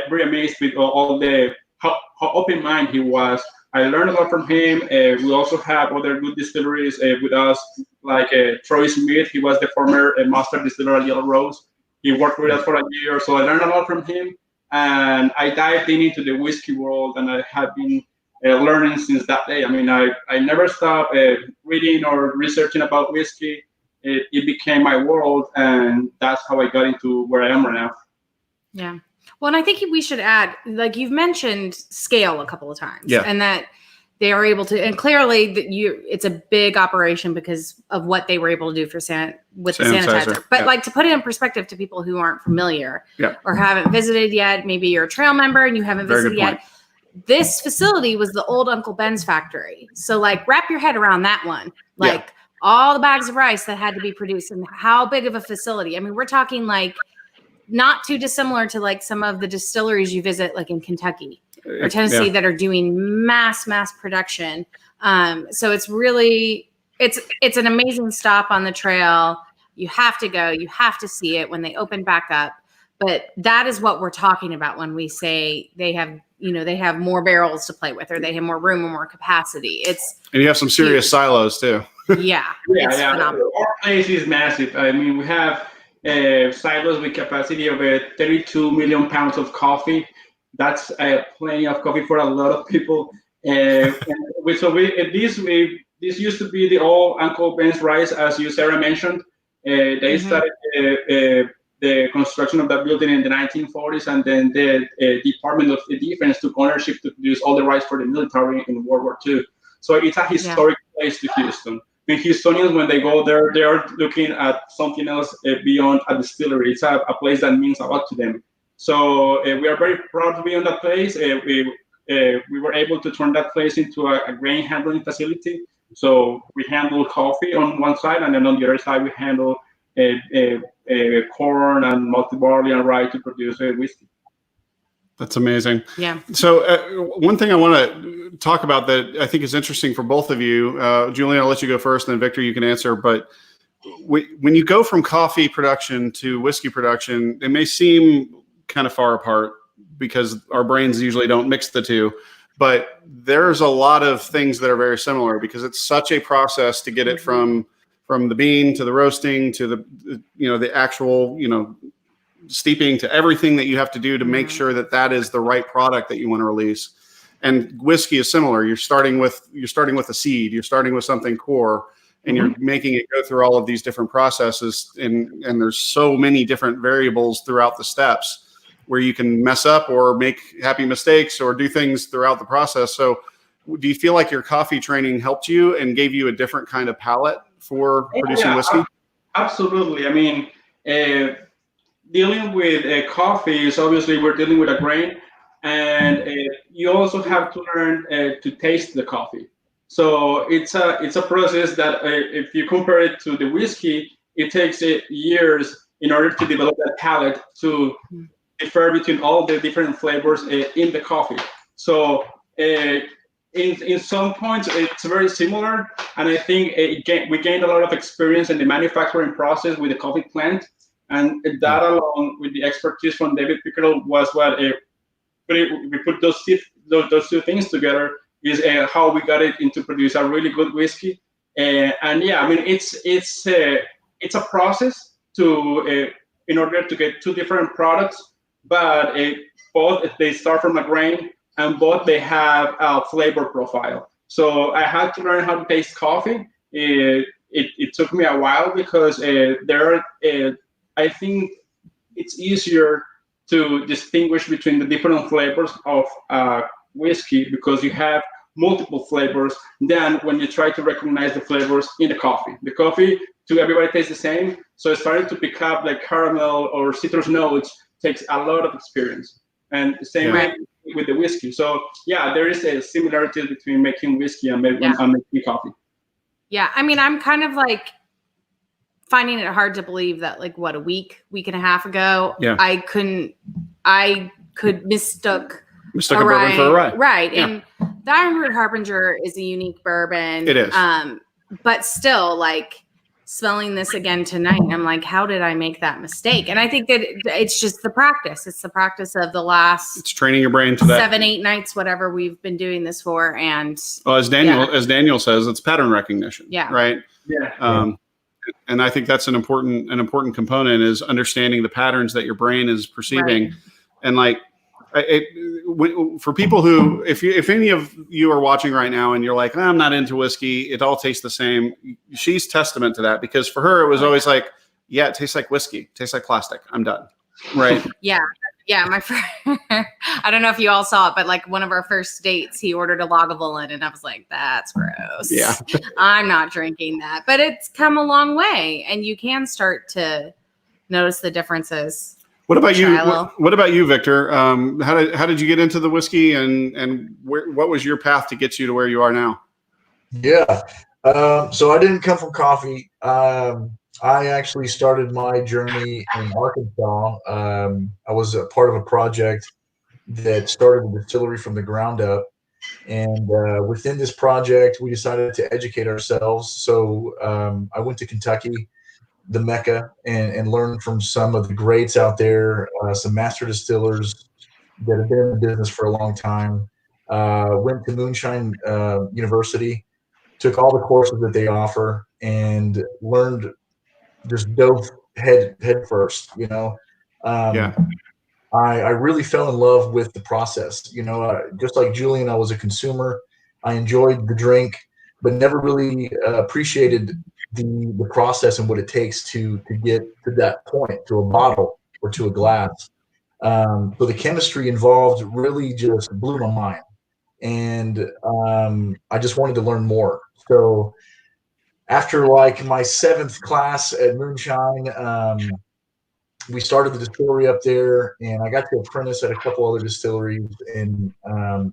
very amazed with all the how open minded he was. I learned a lot from him. We also have other good distilleries with us, like Troy Smith. He was the former master distiller at Yellow Rose. He worked with us for a year, so I learned a lot from him. And I dived into the whiskey world, and I have been learning since that day. I mean, I never stopped reading or researching about whiskey. It became my world, and that's how I got into where I am right now. Yeah. Well, and I think we should add, like you've mentioned scale a couple of times, and that they are able to, and clearly that it's a big operation because of what they were able to do for the sanitizer. But like, to put it in perspective to people who aren't familiar or haven't visited yet, maybe you're a trail member and you haven't visited yet. This facility was the old Uncle Ben's factory. So like, wrap your head around that one. Like all the bags of rice that had to be produced, and how big of a facility. I mean, we're talking like not too dissimilar to like some of the distilleries you visit, like in Kentucky or Tennessee, that are doing mass production. So it's really, it's an amazing stop on the trail. You have to go, you have to see it when they open back up. But that is what we're talking about when we say they have more barrels to play with, or they have more room and more capacity. And you have some serious silos too. It's phenomenal. Our place is massive. I mean, we have silos with capacity of 32 million pounds of coffee. That's plenty of coffee for a lot of people. This used to be the old Uncle Ben's rice, as you, Sarah, mentioned. They started the construction of that building in the 1940s, and then the Department of Defense took ownership to produce all the rice for the military in World War II. So it's a historic place to Houston. I mean, Houstonians, when they go there, they are looking at something else beyond a distillery. It's a place that means a lot to them. So we are very proud to be on that place. We were able to turn that place into a grain handling facility. So we handle coffee on one side, and then on the other side we handle corn and malted barley and rye to produce whiskey. That's amazing. Yeah. So one thing I want to talk about that I think is interesting for both of you, Julian, I'll let you go first, and then Victor, you can answer. But when you go from coffee production to whiskey production, it may seem kind of far apart because our brains usually don't mix the two. But there's a lot of things that are very similar because it's such a process to get it from the bean to the roasting to the actual steeping to everything that you have to do to make sure that is the right product that you want to release. And whiskey is similar. You're starting with a seed. You're starting with something core, and you're making it go through all of these different processes. And there's so many different variables throughout the steps where you can mess up or make happy mistakes or do things throughout the process. So do you feel like your coffee training helped you and gave you a different kind of palate for producing whiskey? Absolutely. I mean, dealing with coffee is obviously we're dealing with a grain, and you also have to learn to taste the coffee. So it's a process that if you compare it to the whiskey, it takes years in order to develop that palate to differ between all the different flavors in the coffee. So in some points it's very similar, and I think we gained a lot of experience in the manufacturing process with the coffee plant, and that along with the expertise from David Pickerel was what we put those two things together is how we got it into produce a really good whiskey. And yeah, I mean it's a process to in order to get two different products, but both they start from a grain and both they have a flavor profile. So I had to learn how to taste coffee. It took me a while because I think it's easier to distinguish between the different flavors of whiskey because you have multiple flavors than when you try to recognize the flavors in the coffee. The coffee to everybody tastes the same, so starting to pick up like caramel or citrus notes takes a lot of experience. And the same way with the whiskey. So yeah, there is a similarity between making whiskey and making coffee. Yeah, I mean, I'm kind of like finding it hard to believe that like a week and a half ago, I could mistook a bourbon for a rye. Right. Yeah. And the Ironwood Harbinger is a unique bourbon. It is. But still, like smelling this again tonight, I'm like, how did I make that mistake? And I think that it's just the practice. It's the practice of the last. It's training your brain to that 7-8 nights, whatever we've been doing this for. And well, as Daniel says, it's pattern recognition. Yeah. Right. Yeah. And I think that's an important component is understanding the patterns that your brain is perceiving. Right. And like, for people who, if any of you are watching right now and you're like, I'm not into whiskey, it all tastes the same. She's testament to that because for her, it was always like, yeah, it tastes like whiskey, it tastes like plastic. I'm done. Right. Yeah. My friend, I don't know if you all saw it, but like one of our first dates, he ordered a Lagavulin and I was like, that's gross. Yeah. I'm not drinking that, but it's come a long way and you can start to notice the differences. What about you? What about you, Victor? How did you get into the whiskey and what was your path to get you to where you are now? Yeah. So I didn't come from coffee. I actually started my journey in Arkansas. I was a part of a project that started a distillery from the ground up. And within this project, we decided to educate ourselves. So I went to Kentucky, the Mecca, and learned from some of the greats out there, some master distillers that have been in the business for a long time. Went to Moonshine University, took all the courses that they offer, and learned, just dove head first, you know. I really fell in love with the process, you know. Just like Julian, I was a consumer. I enjoyed the drink, but never really appreciated the process and what it takes to get to that point, to a bottle or to a glass. So the chemistry involved really just blew my mind, and I just wanted to learn more. So after like my 7th class at Moonshine, we started the distillery up there, and I got to apprentice at a couple other distilleries, and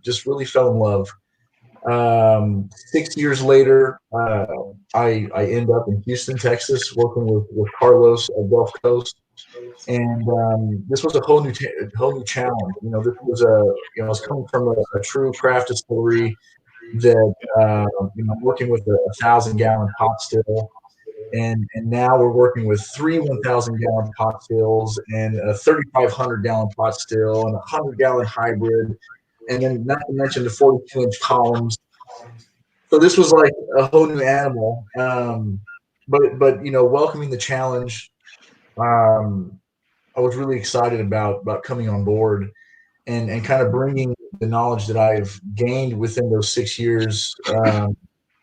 just really fell in love. 6 years later, I end up in Houston, Texas, working with Carlos at Gulf Coast, and this was a whole new challenge. You know, this was I was coming from a true craft distillery that working with a 1,000-gallon pot still, and now we're working with 3 1,000-gallon pot stills and a 3,500-gallon pot still and a 100-gallon hybrid. And then not to mention the 42-inch columns. So this was like a whole new animal. But welcoming the challenge, I was really excited about coming on board and kind of bringing the knowledge that I've gained within those 6 years,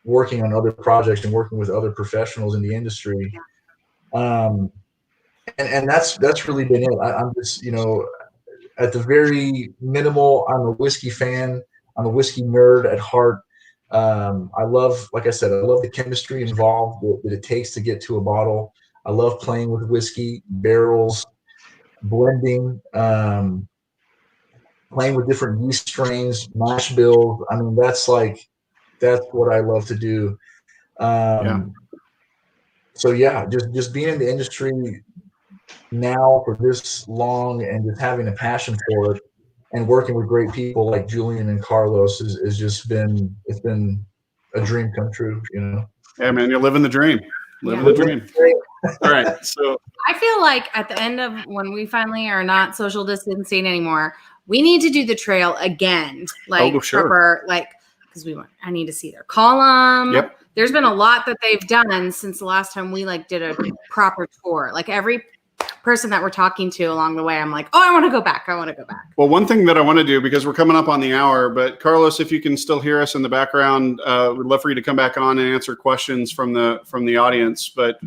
working on other projects and working with other professionals in the industry. And that's really been it. I'm just, at the very minimal, I'm a whiskey fan. I'm a whiskey nerd at heart. I love, like I said, I love the chemistry involved that it takes to get to a bottle. I love playing with whiskey, barrels, blending, playing with different yeast strains, mash bills. I mean, that's like That's what I love to do. So yeah, just being in the industry now for this long and just having a passion for it and working with great people like Julian and Carlos is just been, it's been a dream come true, you know? Yeah, man, you're living the dream. Living the dream. All right. So I feel like at the end of when we finally are not social distancing anymore, we need to do the trail again. Like, proper, like, because I need to see their column. Yep. There's been a lot that they've done since the last time we like did a proper tour. Like every person that we're talking to along the way, I'm like, oh, I want to go back. Well, one thing that I want to do, because we're coming up on the hour, but Carlos, if you can still hear us in the background, we'd love for you to come back on and answer questions from the audience. But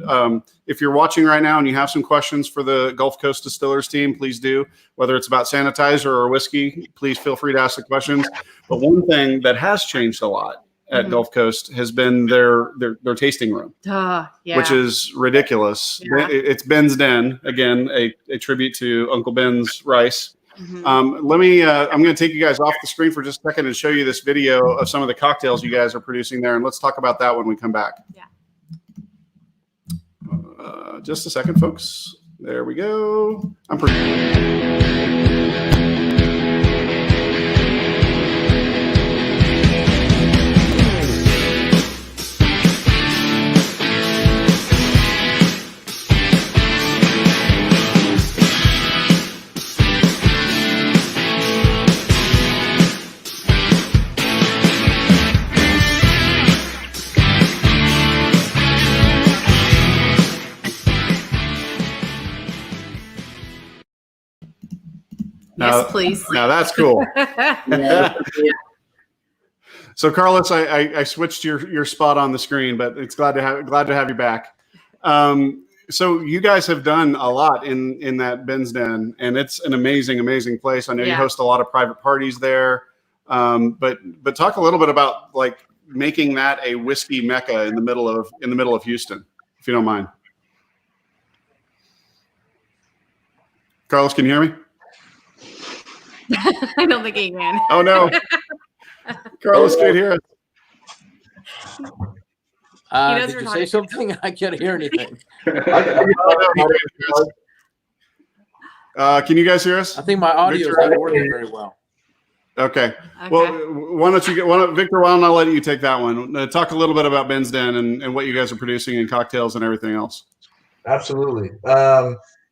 if you're watching right now and you have some questions for the Gulf Coast Distillers team, please do. Whether it's about sanitizer or whiskey, please feel free to ask the questions. But one thing that has changed a lot at Gulf Coast has been their tasting room, which is ridiculous. Yeah. It's Ben's Den, again, a tribute to Uncle Ben's rice. I'm going to take you guys off the screen for just a second and show you this video of some of the cocktails you guys are producing there, and let's talk about that when we come back. Yeah. Just a second, folks. There we go. Yes, please. Now that's cool. So Carlos, I switched your spot on the screen, but it's glad to have you back. So you guys have done a lot in that Ben's Den, and it's an amazing place. I know you host a lot of private parties there. But talk a little bit about like making that a whiskey mecca in the middle of Houston, if you don't mind. Carlos, can you hear me? I don't think he can. Oh no, Carlos can't hear us. Did you say something? I can't hear anything. Can you guys hear us? I think my audio is not working very well. Okay. Well, why don't you Victor? Why don't I let you take that one? Talk a little bit about Ben's Den and what you guys are producing in cocktails and everything else. Absolutely.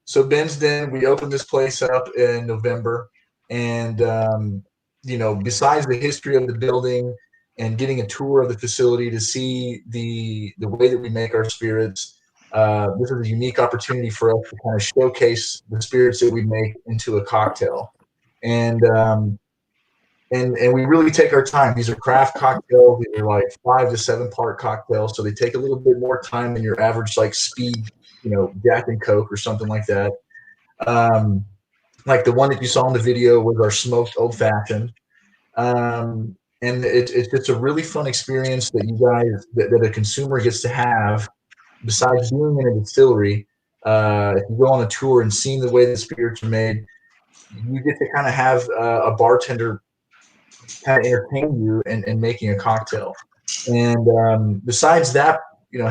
So Ben's Den, we opened this place up in November. And, besides the history of the building and getting a tour of the facility to see the way that we make our spirits, this is a unique opportunity for us to kind of showcase the spirits that we make into a cocktail. And we really take our time. These are craft cocktails. These are like 5 to 7 part cocktails. So they take a little bit more time than your average like speed, Jack and Coke or something like that. Like the one that you saw in the video was our smoked old fashioned. And it's just a really fun experience that you guys, that a consumer gets to have besides being in a distillery. If you go on a tour and seeing the way the spirits are made, you get to kind of have a bartender kind of entertain you and making a cocktail. And besides that,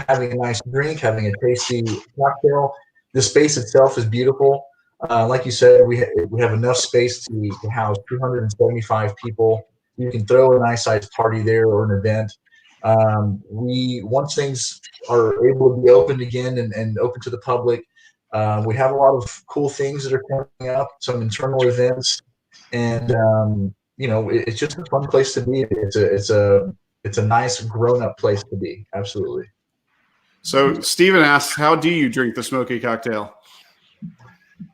having a nice drink, having a tasty cocktail, the space itself is beautiful. Like you said, we have enough space to house 275 people. You can throw a nice sized party there or an event. Once things are able to be opened again and open to the public, we have a lot of cool things that are coming up, some internal events, and it's just a fun place to be. It's a nice grown up place to be. Absolutely. So Steven asks, how do you drink the smoky cocktail?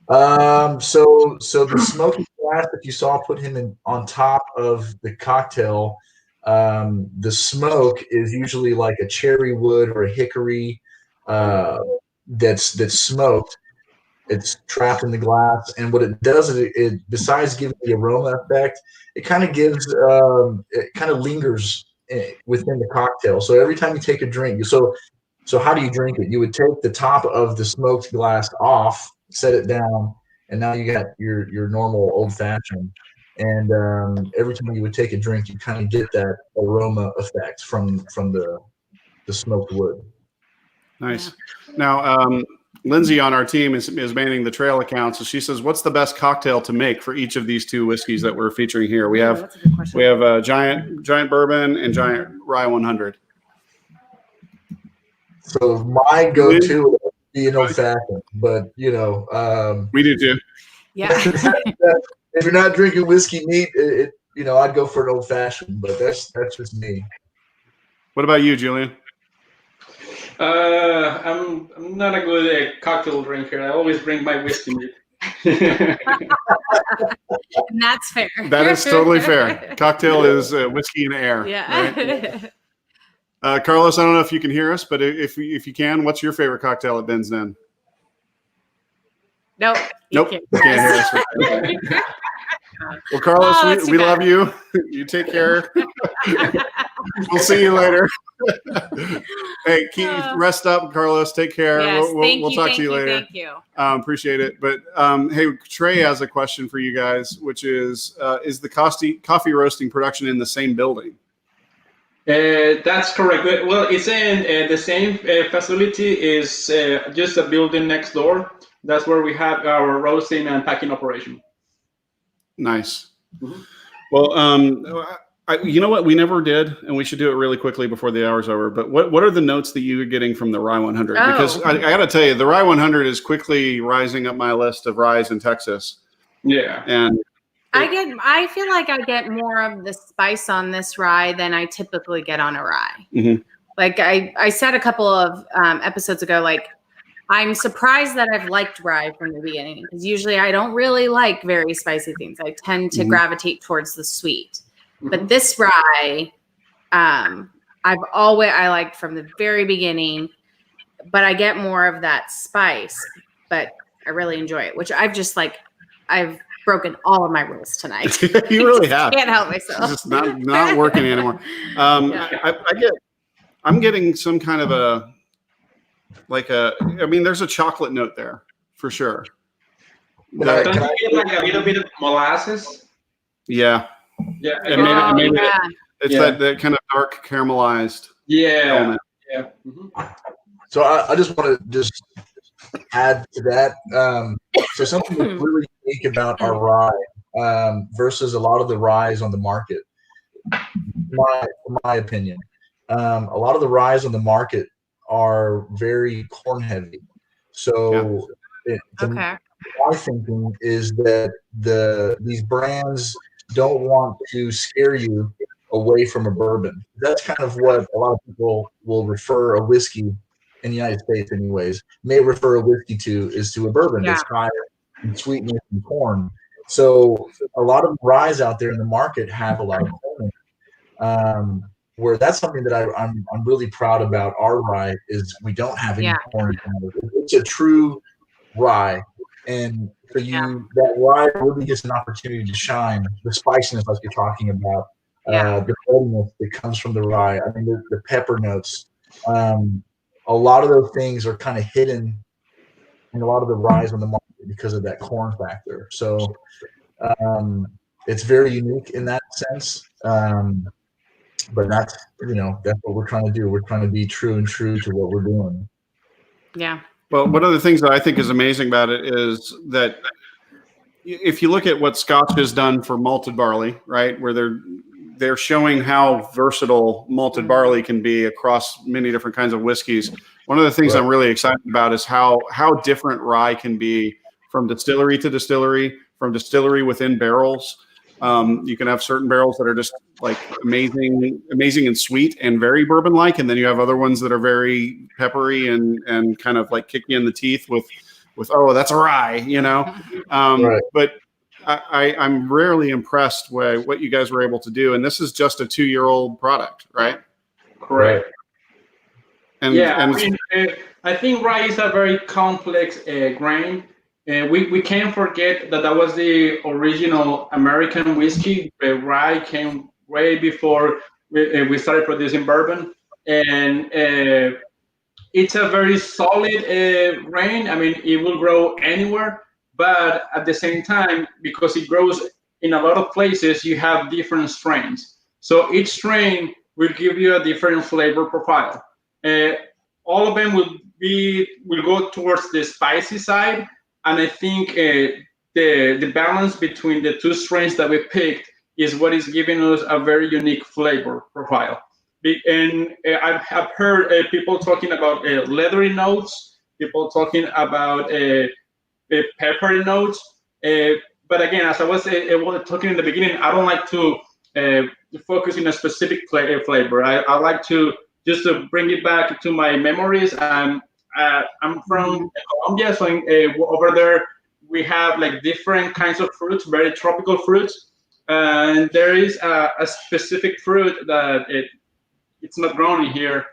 So the smoky glass that you saw put him on top of the cocktail, the smoke is usually like a cherry wood or a hickory that's smoked. It's trapped in the glass, and what it does is it besides giving the aroma effect, it kind of gives it kind of lingers within the cocktail. So every time you take a drink, so how do you drink it? You would take the top of the smoked glass off, set it down, and now you got your normal old fashioned. And every time you would take a drink, you kind of get that aroma effect from the smoked wood. Nice. Now, Lindsay on our team is manning the trail account. So she says, what's the best cocktail to make for each of these two whiskeys that we're featuring here? We have Giant Bourbon and Giant Rye 100. So my go-to would be an old fashioned, but we do too. Yeah. If you're not drinking whiskey neat, I'd go for an old fashioned, but that's just me. What about you, Julian? I'm not a good cocktail drinker. I always bring my whiskey neat. And that's fair. That is totally fair. Cocktail is whiskey and air. Yeah. Right? Carlos, I don't know if you can hear us, but if you can, what's your favorite cocktail at Ben's Den? Nope. You can't hear us. Well, Carlos, we love you. You take care. We'll see you later. Hey, rest up, Carlos. Take care. Yes, we'll talk to you later. Thank you. Appreciate it. But hey, Trey has a question for you guys, which is the coffee roasting production in the same building? That's correct. Well, it's in the same facility. Is just a building next door. That's where we have our roasting and packing operation. Nice. Mm-hmm. Well, you know what we never did, and we should do it really quickly before the hour's over. But what are the notes that you are getting from the Rye 100? Because I got to tell you, the Rye 100 is quickly rising up my list of ryes in Texas. Yeah, and I feel like I get more of the spice on this rye than I typically get on a rye. Mm-hmm. Like I said a couple of episodes ago, like I'm surprised that I've liked rye from the beginning, because usually I don't really like very spicy things. I tend to gravitate towards the sweet. But this rye, I liked from the very beginning, but I get more of that spice, but I really enjoy it, which I've broken all of my rules tonight. You really have. Can't help myself. It's just not working anymore. I'm getting some kind of there's a chocolate note there for sure. Don't you get like a little bit of molasses? Yeah. Yeah. Maybe it's that kind of dark caramelized element. Yeah. Mm-hmm. So I just want to add to that. So something that's really unique about our rye versus a lot of the ryes on the market, my opinion, a lot of the ryes on the market are very corn heavy. So my thinking is that these brands don't want to scare you away from a bourbon. That's kind of what a lot of people will refer a whiskey in the United States anyways, may refer a whiskey to a bourbon that's higher in sweetness and corn. So a lot of ryes out there in the market have a lot of corn. Where that's something that I'm really proud about our rye is we don't have any corn. It's a true rye. And for you, that rye really gets an opportunity to shine. The spiciness, like you're talking about, the breadiness that comes from the rye. I mean, the pepper notes. A lot of those things are kind of hidden in a lot of the ryes on the market because of that corn factor. So it's very unique in that sense. But that's what we're trying to do. We're trying to be true to what we're doing. Yeah. Well, one of the things that I think is amazing about it is that if you look at what Scotch has done for malted barley, right, where they're showing how versatile malted barley can be across many different kinds of whiskeys. One of the things I'm really excited about is how different rye can be from distillery to distillery, from distillery within barrels. You can have certain barrels that are just like amazing and sweet and very bourbon-like, and then you have other ones that are very peppery and kind of like kick you in the teeth with that's a rye, But I'm rarely impressed with what you guys were able to do, and this is just a 2-year-old product, right? Correct. And I think rye is a very complex grain. We can't forget that was the original American whiskey. Rye came way before we started producing bourbon, and it's a very solid grain. I mean, it will grow anywhere, but at the same time, because it grows in a lot of places you have different strains. So each strain will give you a different flavor profile. All of them will go towards the spicy side, and I think the balance between the two strains that we picked is what is giving us a very unique flavor profile. And I have heard people talking about leathery notes, people talking about peppery notes. But again, as I was talking in the beginning, I don't like to focus in a specific flavor. I like to just to bring it back to my memories. I'm from Colombia, so over there we have like different kinds of fruits, very tropical fruits, and there is a specific fruit that it's not grown in here,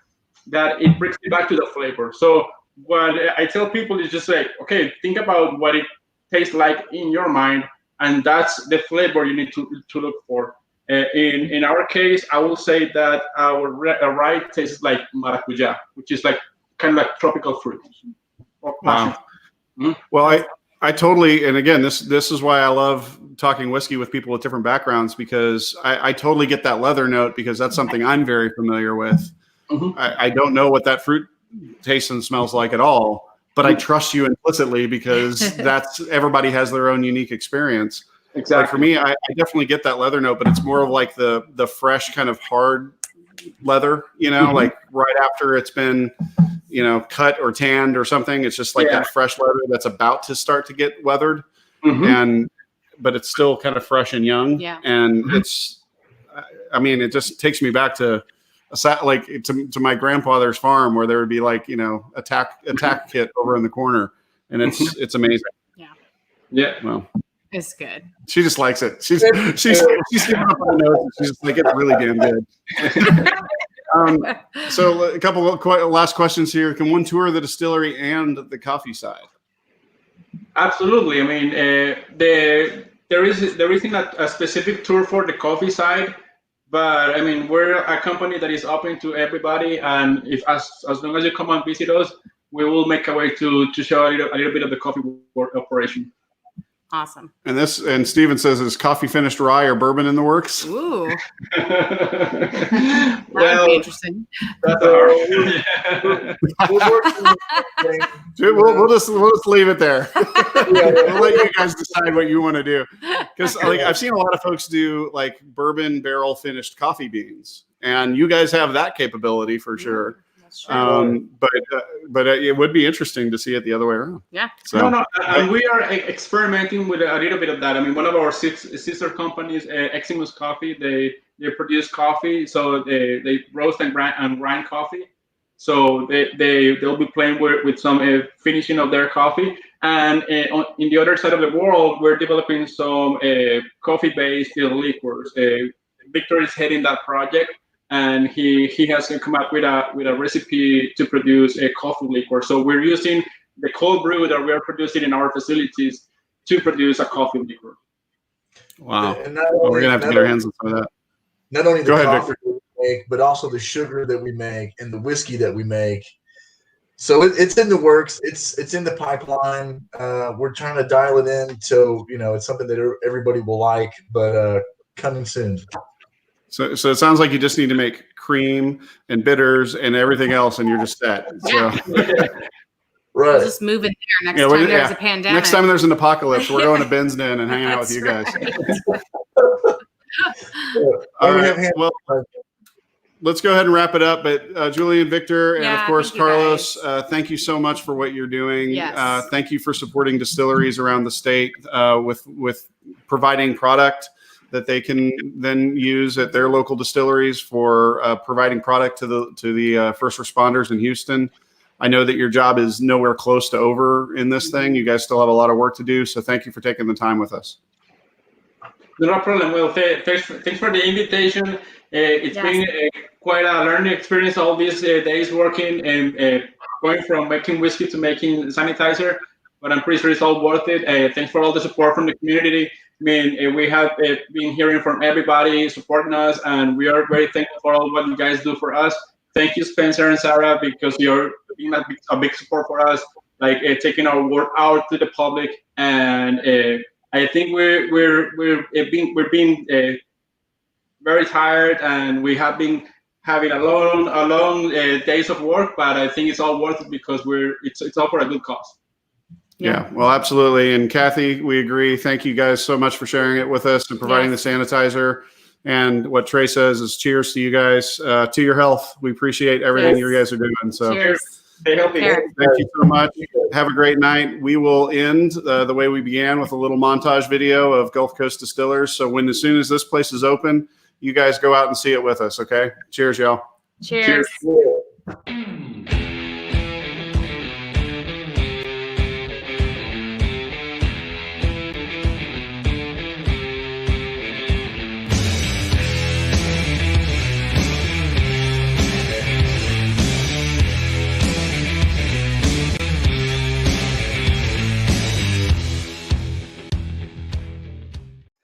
that it brings me back to the flavor. So what I tell people is just like, okay, think about what it tastes like in your mind, and that's the flavor you need to look for. In our case, I will say that our rye tastes like maracuja, which is like kind of like tropical fruit. Wow. Mm-hmm. Well, I totally, and again, this is why I love talking whiskey with people with different backgrounds, because I totally get that leather note, because that's something I'm very familiar with. Mm-hmm. I don't know what that fruit tastes and smells like at all, but I trust you implicitly, because that's, everybody has their own unique experience. Exactly. Like for me, I definitely get that leather note, but it's more of like the fresh kind of hard leather, like right after it's been, cut or tanned or something. It's just like that fresh leather that's about to start to get weathered, but it's still kind of fresh and young. Yeah. And it's, I mean, it just takes me back to to my grandfather's farm, where there would be like, a tack kit over in the corner, and it's amazing. Yeah. Yeah. Well, it's good. She just likes it. She's giving up on the nose. She's just like, it's really damn good. So a couple of last questions here. Can one tour the distillery and the coffee side? Absolutely. I mean, there isn't a specific tour for the coffee side, but I mean, we're a company that is open to everybody, and if as long as you come and visit us, we will make a way to show a little bit of the coffee operation. Awesome. And Steven says, is coffee finished rye or bourbon in the works? Ooh. That would be interesting. That's we'll just leave it there. We'll let you guys decide what you want to do. Because I've seen a lot of folks do like bourbon barrel finished coffee beans, and you guys have that capability for sure. But it would be interesting to see it the other way around. Yeah. So, and we are experimenting with a little bit of that. I mean, one of our sister companies, Eximus Coffee, they produce coffee, so they roast and grind coffee. So they'll be playing with some finishing of their coffee. And in the other side of the world, we're developing some coffee-based liquors. Victor is heading that project, and he has come up with a recipe to produce a coffee liquor. So we're using the cold brew that we are producing in our facilities to produce a coffee liquor. Wow. We're gonna have to get our hands on some of that. Not only the coffee that we make, but also the sugar that we make and the whiskey that we make. So it's in the works. It's in the pipeline. We're trying to dial it in, so it's something that everybody will like, but coming soon. So it sounds like you just need to make cream and bitters and everything else, and you're just set. So. Right. We'll just move in there next time there's a pandemic. Next time there's an apocalypse, we're going to Bensden and hanging out with you guys. All right. Well, let's go ahead and wrap it up. But Julian, Victor, and of course, Carlos, thank you so much for what you're doing. Yes. Thank you for supporting distilleries around the state with providing product that they can then use at their local distilleries for providing product to the first responders in Houston. I know that your job is nowhere close to over in this thing. You guys still have a lot of work to do. So thank you for taking the time with us. No problem. Well, thanks for the invitation. It's been quite a learning experience all these days working and going from making whiskey to making sanitizer. But I'm pretty sure it's all worth it. Thanks for all the support from the community. I mean, we have been hearing from everybody supporting us, and we are very thankful for all what you guys do for us. Thank you, Spencer and Sarah, because you're being a big support for us, like taking our word out to the public. And I think we're being very tired, and we have been having a long days of work, but I think it's all worth it because it's all for a good cause. Yeah, well, absolutely. And Kathy, we agree. Thank you guys so much for sharing it with us and providing the sanitizer. And what Trey says is cheers to you guys, to your health. We appreciate everything you guys are doing. So cheers. Stay healthy. Thank you so much. Have a great night. We will end the way we began with a little montage video of Gulf Coast Distillers. So as soon as this place is open, you guys go out and see it with us. Okay. Cheers, y'all. Cheers. Cheers.